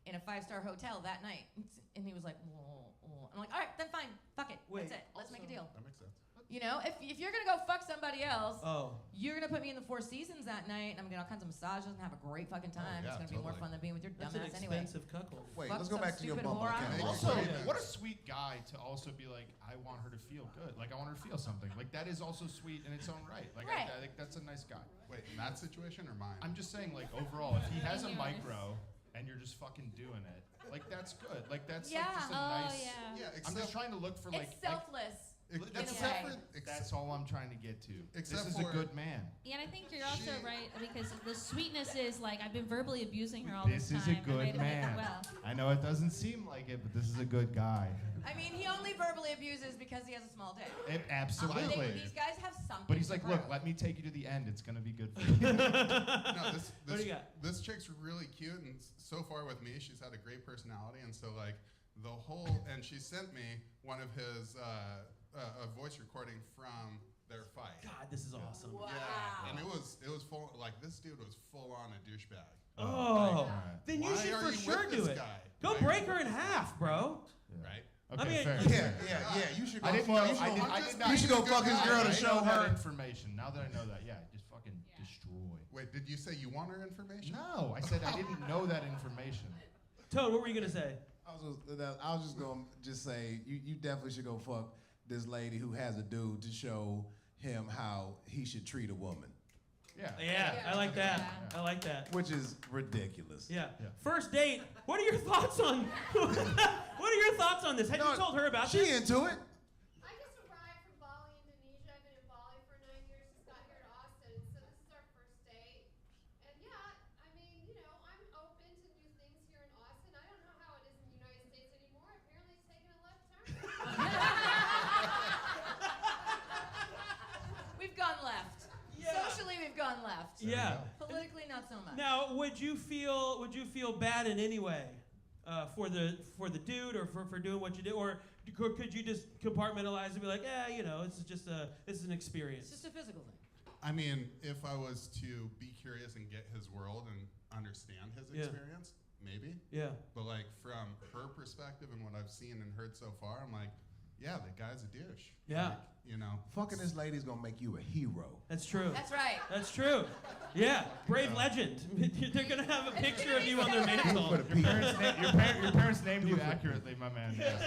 in a 5-star hotel that night. And he was like, well. I'm like, all right, then fine. Fuck it. Wait, That's it. Let's make a deal. That makes sense. If you're going to go fuck somebody else, Oh. you're going to put me in the Four Seasons that night, and I'm going to get all kinds of massages and have a great fucking time. yeah, It's going to be more totally. fun than being with your That's an dumbass anyway. expensive cuckold. Wait, Fuck let's go some back to your stupid bumble. whore Okay? animal. Also, Yeah. what a sweet guy to also be like, I want her to feel good. Like, I want her to feel something. Like, that is also sweet in its own right. Like, Right. I think that's a nice guy. Wait, in that situation or mine? I'm just saying, like, overall, if he has a Yours. micro and you're just fucking doing it, like, that's good. Like, that's Yeah. like just a Oh nice. yeah. Yeah, I'm just trying to look for, like, It's selfless. that's, in a except way. for that's all I'm trying to get to. Except this is for- a good man. Yeah, and I think you're also She- right because the sweetness is like I've been verbally abusing her all This this is time. a good I made it man. well. I know it doesn't seem like it, but this is a good guy. I mean, he only verbally abuses because he has a small dick. Absolutely. These guys have something. But he's to like, prove. look, let me take you to the end. It's gonna be good for you. No, What do you got? this chick's really cute, and so far with me, she's had a great personality, and so like the whole, and she sent me one of his a voice recording from their fight. God, this is awesome. Wow. Yeah, and it was full, like this dude was full on a douchebag. Oh, Alright. then you Why should are for you sure with do this it. guy? Go Like- break her in half, bro. Right? Okay, I mean, fair. Yeah. You should go. I didn't know. fuck- you should I go- did, I did not. You should go fuck his girl to I show know that her. information. Now that I know that, yeah, just fucking destroy. Wait, did you say you want her information? No, I said I didn't know that information. Toad, what were you gonna say? I was just gonna say you definitely should go fuck this lady who has a dude to show him how he should treat a woman, Yeah. Yeah, I like that. Yeah. I like that. which is ridiculous. Yeah. Yeah. First date. What are your thoughts on? What are your thoughts on this? Had you told her about She this? into it. I just arrived from Bali, Indonesia. I've been in Bali for 9 years. Just got here to Austin, so this is our first date. And yeah, I mean, I'm open to new things here in Austin. I don't know how it is in the United States anymore. Apparently, it's taking a left turn. on left. Yeah. Politically, not so much. Now, would you feel bad in any way for the dude or for doing what you did, or could you just compartmentalize and be like, this is an experience? It's just a physical thing. I mean, if I was to be curious and get his world and understand his experience, maybe. Yeah. But like from her perspective and what I've seen and heard so far, I'm like, yeah, the guy's a douche. Yeah. Like, you know. Fucking this lady's gonna make you a hero. That's true. That's right. That's true. Yeah. Brave legend. They're gonna have a picture of you on their mantle. Your parents named you accurately, my man. Yes,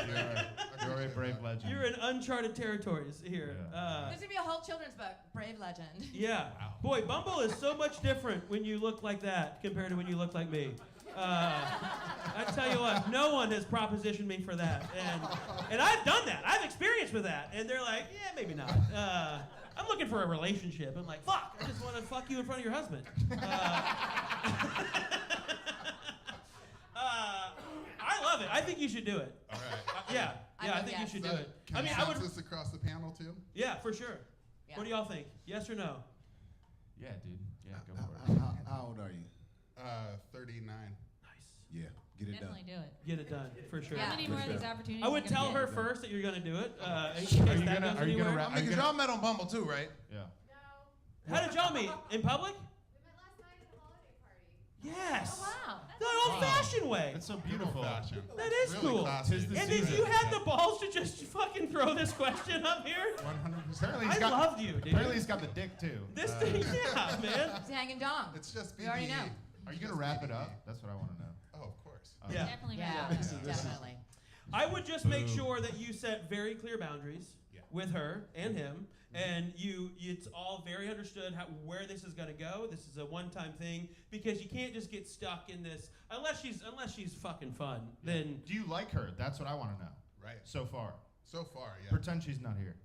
you're a brave legend. You're in uncharted territories here. Yeah. There's gonna be a whole children's book, Brave Legend. Yeah. Boy, Bumble is so much different when you look like that compared to when you look like me. I tell you what, no one has propositioned me for that, and I've done that. I've experienced with that, and they're like, yeah, maybe not. I'm looking for a relationship. I'm like, fuck, I just want to fuck you in front of your husband. I love it. I think you should do it. All right. Yeah, I vote think yes. you should do it. I mean, I would. Consensus across the panel too. Yeah, for sure. Yeah. What do y'all think? Yes or no? Yeah, dude. Yeah, go for it. How old are you? 39. Nice. Yeah, get it Definitely do it. Get it done for sure. How many more of these opportunities? I would are gonna tell get? her first that you're gonna do it. Are you gonna I mean, because y'all met on Bumble too, right? Yeah. No. How did y'all meet? In public? We met last night at a holiday party. Yes. Oh, wow. The old-fashioned way. That's so beautiful. Fashion. That is Really cool. classy. Tis the And did season. you have the balls to just fucking throw this question up here? 100%. Apparently I he's got, loved you, dude. Apparently he's got the dick too. This thing, yeah, man. He's hanging dong. It's just BBE. We already know. Are you Just gonna wrap it BBE. up? That's what I want to know. Oh, of course. Yeah. Definitely. Yeah, Right. definitely. I would just make sure that you set very clear boundaries Yeah. with her and him, and it's all very understood where this is going to go. This is a one-time thing because you can't just get stuck in this unless she's fucking fun. Then Do you like her? That's what I want to know. Right. So far. So far, yeah. Pretend she's not here.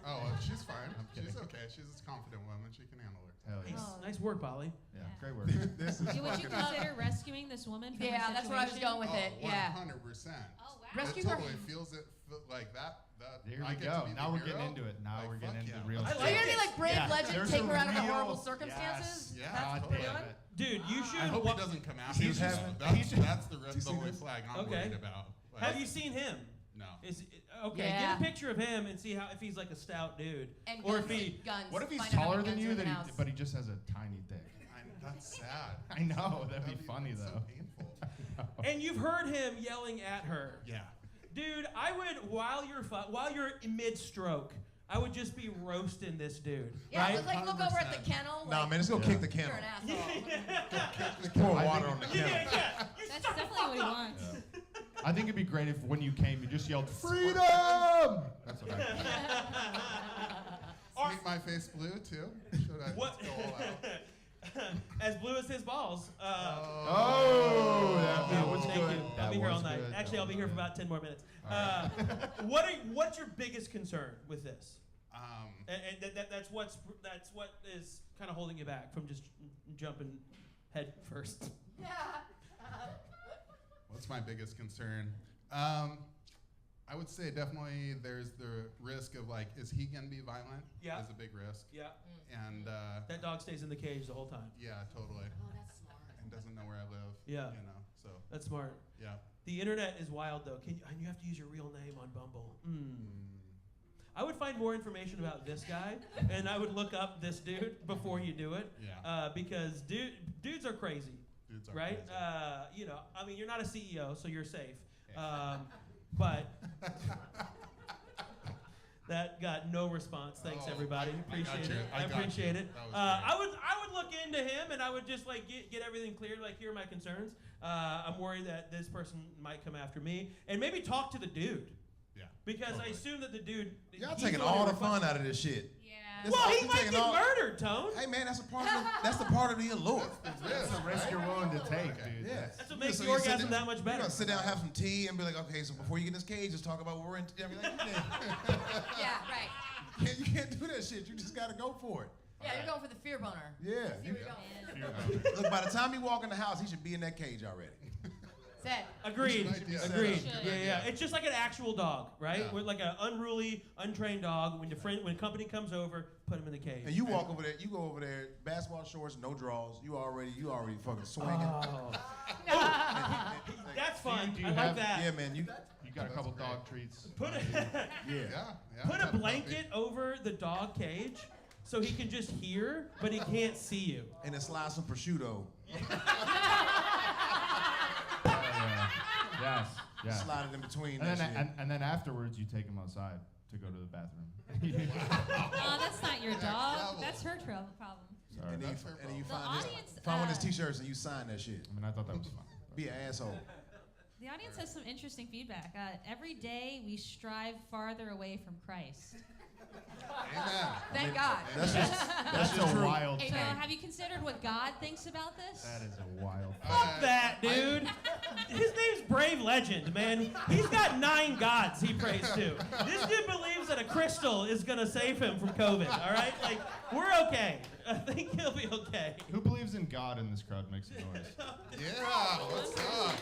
Oh, she's fine. kidding. She's okay. She's a confident woman. She can handle it. Hell yeah. nice work, Polly. Yeah. Yeah. Great work. Would you consider rescuing this woman from Yeah, a that's where I was situation? going with it. Yeah. 100%. Oh, wow. Rescue it her. totally feels it like that. Here I we get go. To be Now the we're getting hero. into it. Now Like, we're getting fuck into yeah. real I stuff. So you're gonna be like Brave Yeah, Legend, there's take a her out of the real- horrible circumstances? Yes. Yeah, That's God what we're damn doing? it. Dude, you should. I hope wa- he doesn't come after He's me. having- That's the you see only this? flag I'm Okay. worried about. Like, Have you seen him? No. Okay, Yeah. get a picture of him and see if he's like a stout dude, And or guns, if he. guns. What if he's Find out how taller many than guns are you, in the house. but he just has a tiny dick? That's sad. I know. That'd be funny that's though. So painful. And you've heard him yelling at her. Yeah. Dude, I would while you're mid-stroke, I would just be roasting this dude. Yeah, right? look like look over at the kennel. Nah, like, man, let's go kick the You're kennel. an asshole. Just pour water on the kennel. Yeah. You That's shut the definitely fuck what he up. wants. I think it'd be great if when you came, you just yelled freedom. That's what I think. Make my face blue too. Should I What? go all out? As blue as his balls. Oh, that was Thank good. you. I'll That be here all was night. good. Actually, That I'll be was here for good. about 10 more minutes. All What's your biggest concern with this? And that's what is kind of holding you back from just jumping head first. Yeah. What's my biggest concern? I would say definitely there's the risk of like, is he gonna be violent? Yeah. Is a big risk. Yeah. And That dog stays in the cage the whole time. yeah, totally. Oh, that's smart. And doesn't know where I live. Yeah. You know, so That's smart. yeah. The internet is wild though. And you have to use your real name on Bumble. I would find more information about this guy, and I would look up this dude before you do it. Yeah. Because dudes are crazy, Dudes are right? crazy. I mean, you're not a CEO, so you're safe. But that got no response. Thanks, Oh, everybody. I Appreciate got you. it. I got appreciate you. it. That was I great. would look into him, and I would just like get everything cleared. Like, here are my concerns. I'm worried that this person might come after me, and maybe talk to the dude. Yeah. Because I Totally. assume that the dude. Y'all he's taking the one all who the fun requested- out of this shit. Yeah. Well, he You might taking get all- murdered, Tone. Hey man, that's the part of the allure. That's the risk you're willing to take, dude. Yeah. That's what makes So the you sit orgasm down- that much You're better. gonna sit down, have some tea, and be like, okay, so before you get in this cage, just talk about what we're into. I mean, like, Yeah, right. you can't do that shit. You just gotta go for it. Yeah, you're going for the fear boner. Yeah. Here we go. Look, by the time he walk in the house, he should be in that cage already. That's it. Agreed. Good idea. Agreed. Should. Yeah, Good yeah. idea. It's just like an actual dog, right? Yeah. With like an unruly, untrained dog. When when company comes over, put him in the cage. And you walk over there, you go over there, basketball shorts, no draws. You already fucking swinging. Oh. That's fun. Do you I like have- that. Yeah, man. You You got a That's couple great. dog treats. Put a, Yeah. put a tough puppy. blanket over the dog cage so he can just hear, but he can't see you. and then slide some prosciutto. Yes. Yeah. Slide it in between. And that then, shit. and then afterwards, you take him outside to go to the bathroom. Oh, that's not your Next dog. level. That's her problem. Sorry. And then That's you, her and then you The find audience, one of his uh, t-shirts and you sign that shit. I mean, I thought that was fun. Be an asshole. The audience has some interesting feedback. Every day we strive farther away from Christ. Amen. Thank God. That's just That's a true. wild So take. have you considered what God thinks about this? That is a wild. Fuck that, dude. His name's Brave Legend, man. He's got 9 gods he prays to. This dude believes that a crystal is gonna save him from COVID, all right? Like, we're okay. I think he'll be okay. Who believes in God in this crowd makes a noise? Yeah. What's up?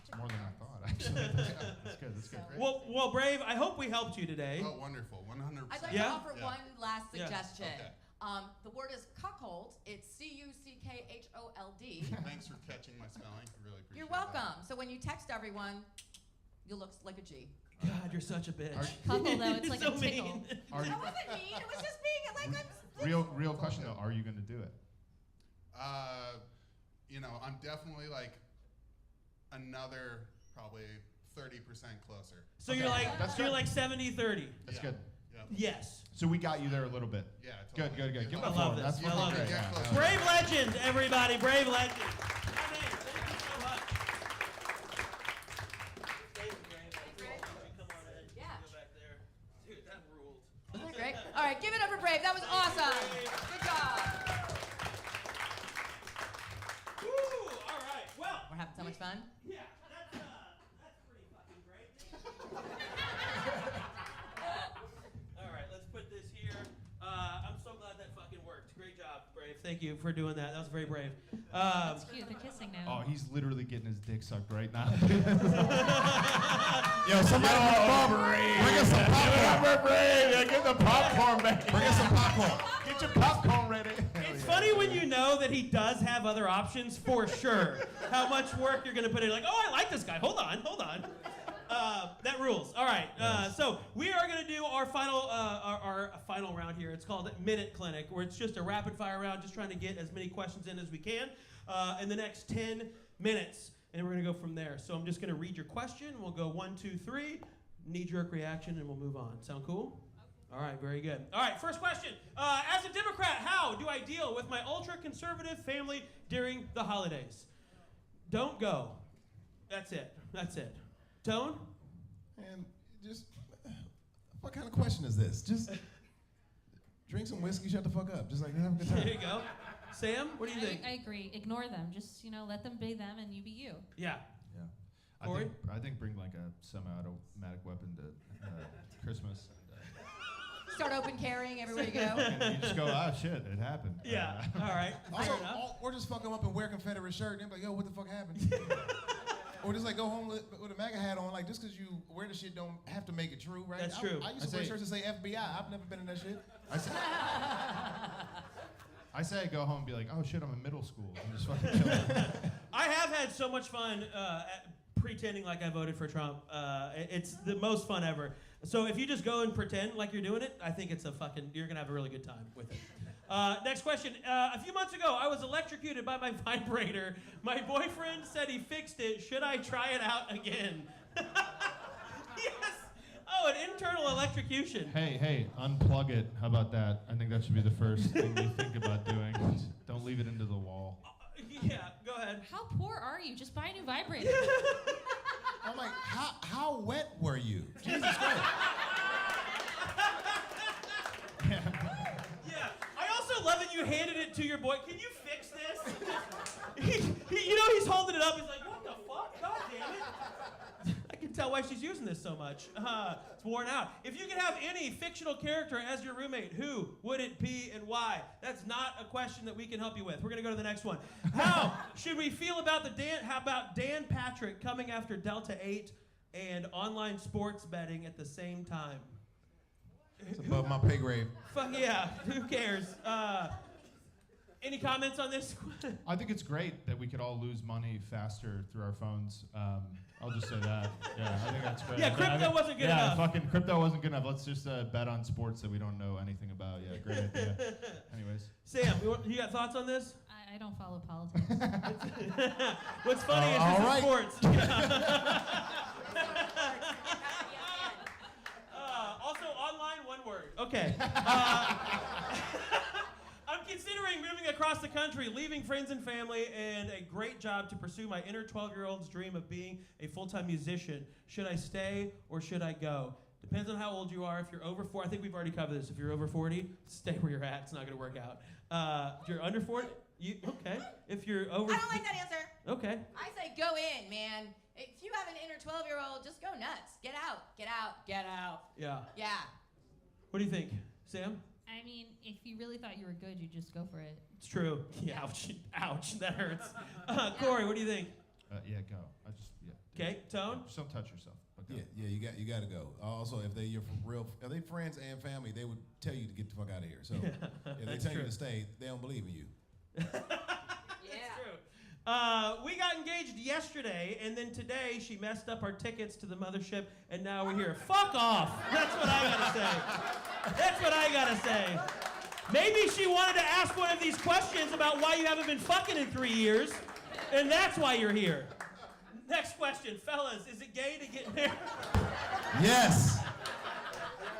It's more than I thought, actually. That's good. That's good. Well, Brave, I hope we helped you today. Oh, wonderful. 100%. I'd like Yeah? to offer Yeah. one last Yeah. suggestion. Okay. The word is cuckold. It's CUCKHOLD. Thanks for catching my spelling. Really appreciate You're it. welcome. So when you text everyone, you'll look like a G. God, you're such a bitch. Couple though, it's You're like so a tickle. mean. Are That wasn't mean. It was just being like I'm. real question though? Are you going to do it? I'm definitely like another probably 30% closer. So you're like, That's so you're good. like 70-30. That's Yeah. good. Yeah. Yes. So we got you there a little bit. Yeah. Good, Totally. good, good. Give Yeah. him a I love applause. this. That's I love fucking it. great. Get Yeah, closer. yeah. Brave Legend, everybody. Brave Legend. My man, thank you so much. Thank you, Brave. I appreciate you. Come on in. Yeah. Go back there. Dude, that ruled. Isn't that great? All right, give it up for Brave. That was awesome. Good job. Woo! All right. Well, We're having so much fun. yeah, that's pretty fucking great. All right, let's put this here. I'm so glad that fucking worked. Great job, Brave. Thank you for doing that. That was very brave. That's cute. They're kissing now. Oh, he's literally getting his dick sucked right now. Yo, somebody bring us some popcorn. Yeah, get the popcorn back. Bring us some popcorn. Get your popcorn ready. It's funny when you know that he does have other options for sure. How much work you're gonna put in? Like, oh, I like this guy. Hold on. That rules. All right. So we are gonna do our final round here. It's called Minute Clinic, where it's just a rapid fire round, just trying to get as many questions in as we can in the next 10 minutes, and we're gonna go from there. So I'm just gonna read your question. We'll go 1, 2, 3, knee-jerk reaction, and we'll move on. Sound cool? All right, very good. All right, first question. As a Democrat, how do I deal with my ultra-conservative family during the holidays? Don't go. That's it. That's it. Tone? And just, what kind of question is this? Just drink some whiskey, shut the fuck up. Just like have a good There time. you go. Sam, what do you think? I agree. Ignore them. Just let them be them and you be you. Yeah. Yeah. Corey? I think bring like a semi-automatic weapon to Christmas. Start open carrying everywhere you go. And you just go, ah, shit, it happened. Yeah. All right. Also, Fair enough. or just fuck them up and wear a Confederate shirt and be like, yo, what the fuck happened? Or just like go home with a MAGA hat on, like just because you wear the shit don't have to make it true, right? That's true. I used to wear shirts that say FBI. I've never been in that shit. I say go home and be like, oh shit, I'm in middle school. I'm just fucking chilling. I have had so much fun pretending like I voted for Trump. It's the most fun ever. So if you just go and pretend like you're doing it, I think it's you're gonna have a really good time with it. Next question. A few months ago, I was electrocuted by my vibrator. My boyfriend said he fixed it. Should I try it out again? Yes. Oh, an internal electrocution. Hey, unplug it. How about that? I think that should be the first thing you think about doing. Don't leave it into the wall. Yeah, go ahead. How poor are you? Just buy a new vibrator. I'm like, how wet were you? Jesus Christ. Yeah. I also love that you handed it to your boy. Can you fix this? He's holding it up. He's like, what the fuck? God damn it. I can tell why she's using this so much. It's worn out. If you could have any fictional character as your roommate, who would it be and why? That's not a question that we can help you with. We're gonna go to the next one. How should we feel about how about Dan Patrick coming after Delta 8 and online sports betting at the same time? It's above my pay grade. Fuck yeah, who cares? Any comments on this? I think it's great that we could all lose money faster through our phones. I'll just say that. Yeah, I think that's great. Yeah, crypto wasn't good enough. Yeah, fucking crypto wasn't good enough. Let's just bet on sports that we don't know anything about. Yeah, great idea. Anyways. Sam, you got thoughts on this? I don't follow politics. What's funny is all this right. is sports. Also, online, one word. Okay. I'm considering moving across the country, leaving friends and family, and a great job to pursue my inner 12-year-old's dream of being a full-time musician. Should I stay or should I go? Depends on how old you are. If you're over 40, I think we've already covered this. If you're over 40, stay where you're at. It's not going to work out. If you're under 40, okay. If you're over, I don't like that answer. Okay. I say go in, man. If you have an inner 12-year-old, just go nuts. Get out. Get out. Get out. Yeah. Yeah. What do you think, Sam? I mean, if you really thought you were good, you'd just go for it. It's true. Yeah, ouch. Ouch. That hurts. Corey, what do you think? Yeah, go. Okay, Tone? Just don't touch yourself. But go. Yeah, you got to go. Also, if they are they friends and family, they would tell you to get the fuck out of here. So if they tell you to stay, they don't believe in you. We got engaged yesterday, and then today she messed up our tickets to the mothership, and now we're here. Fuck off. That's what I gotta say. That's what I gotta say. Maybe she wanted to ask one of these questions about why you haven't been fucking in 3 years, and that's why you're here. Next question, fellas, is it gay to get married? Yes.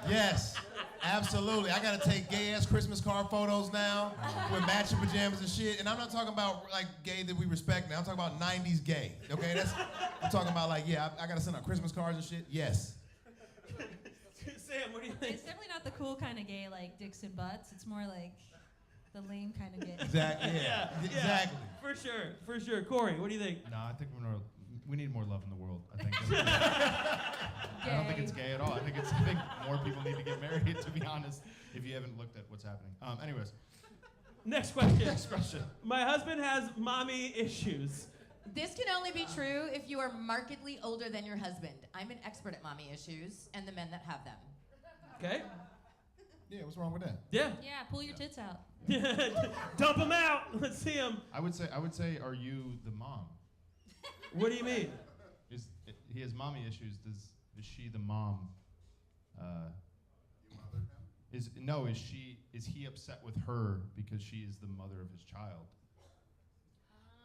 Yes. Absolutely. I gotta take gay ass Christmas card photos now with matching pajamas and shit. And I'm not talking about like gay that we respect now. I'm talking about 90s gay. Okay, I'm talking about like, yeah, I gotta send out Christmas cards and shit. Yes. Sam, what do you think? It's definitely not the cool kind of gay like dicks and butts. It's more like the lame kind of gay. Exactly. Yeah. Exactly. For sure. Corey, what do you think? No, I think we need more love in the world. I think. I don't think it's gay at all. I think more people need to get married. To be honest, if you haven't looked at what's happening. Anyways. Next question. My husband has mommy issues. This can only be true if you are markedly older than your husband. I'm an expert at mommy issues and the men that have them. Okay. Yeah, what's wrong with that? Yeah. Yeah, pull your tits out. Dump them out. Let's see them. I would say, are you the mom? What do you mean? He has mommy issues. Is she the mom? You mother him? Is he upset with her because she is the mother of his child?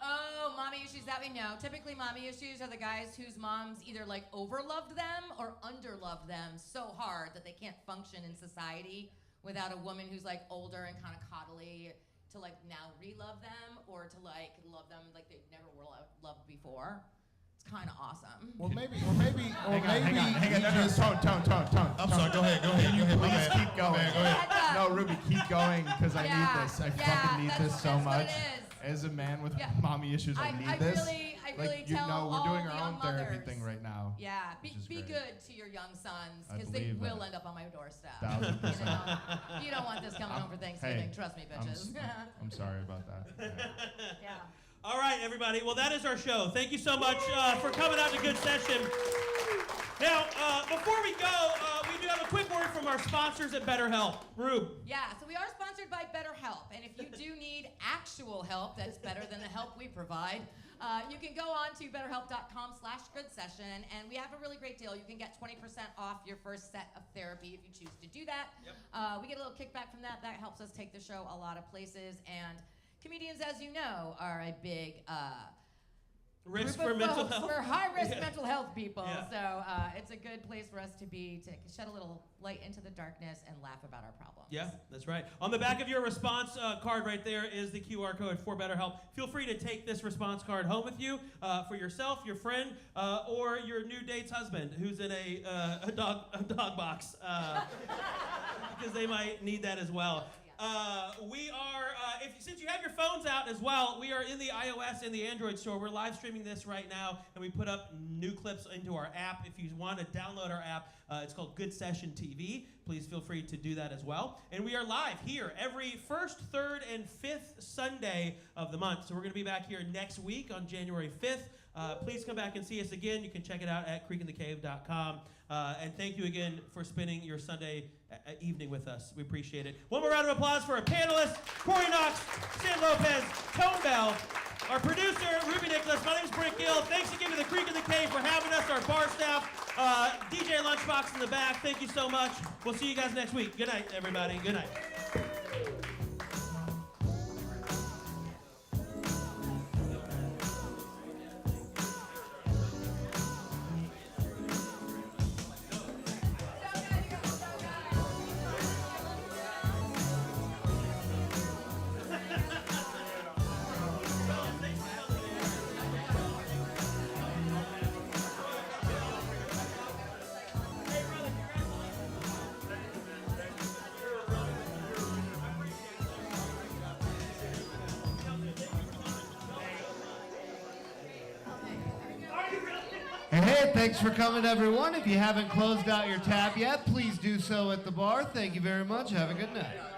Oh, mommy issues that we know. Typically, mommy issues are the guys whose moms either like overloved them or underloved them so hard that they can't function in society without a woman who's like older and kind of coddly to like now re-love them or to like love them like they never were loved before. It's kind of awesome. Well, maybe. Hang on. No, Tone. I'm sorry. Go ahead. Please keep going. Go ahead. No, Ruby, keep going because I need this. I fucking need this so that's much. What it is. As a man with Yeah. mommy issues, I need I this. I really tell we're all doing the our young own therapy mothers. thing right now. Yeah, be great. good to your young sons I because they believe will that. end up on my doorstep. 1000%. You don't want this coming home for Thanksgiving. Hey, Trust me, bitches. I'm sorry about that. Yeah. Yeah. All right, everybody. Well, that is our show. Thank you so much for coming out to Good Session. Now, before we go, we do have a quick word from our sponsors at BetterHelp. Rube. Yeah, so we are sponsored by BetterHelp, and if you do need actual help that's better than the help we provide, you can go on to betterhelp.com/goodsession, and we have a really great deal. You can get 20% off your first set of therapy if you choose to do that. Yep. We get a little kickback from that. That helps us take the show a lot of places, and comedians, as you know, are a big risk group for of mental folks. health. We're high-risk Yeah. mental health people, Yeah. so it's a good place for us to be, to shed a little light into the darkness and laugh about our problems. Yeah, that's right. On the back of your response card right there is the QR code for BetterHelp. Feel free to take this response card home with you for yourself, your friend, or your new date's husband who's in a dog box because they might need that as well. We are, since you have your phones out as well, we are in the iOS and the Android store. We're live streaming this right now, and we put up new clips into our app. If you want to download our app, it's called Good Session TV. Please feel free to do that as well. And we are live here every first, third, and fifth Sunday of the month. So we're going to be back here next week on January 5th. Please come back and see us again. You can check it out at creekinthecave.com. And thank you again for spending your Sunday evening with us. We appreciate it. One more round of applause for our panelists, Corey Knox, Sam Lopez, Tone Bell, our producer, Ruby Nicholas. My name is Brent Gill. Thanks again to the Creek in the Cave for having us, our bar staff, DJ Lunchbox in the back. Thank you so much. We'll see you guys next week. Good night, everybody. Good night. Hey, thanks for coming, everyone. If you haven't closed out your tab yet, please do so at the bar. Thank you very much. Have a good night.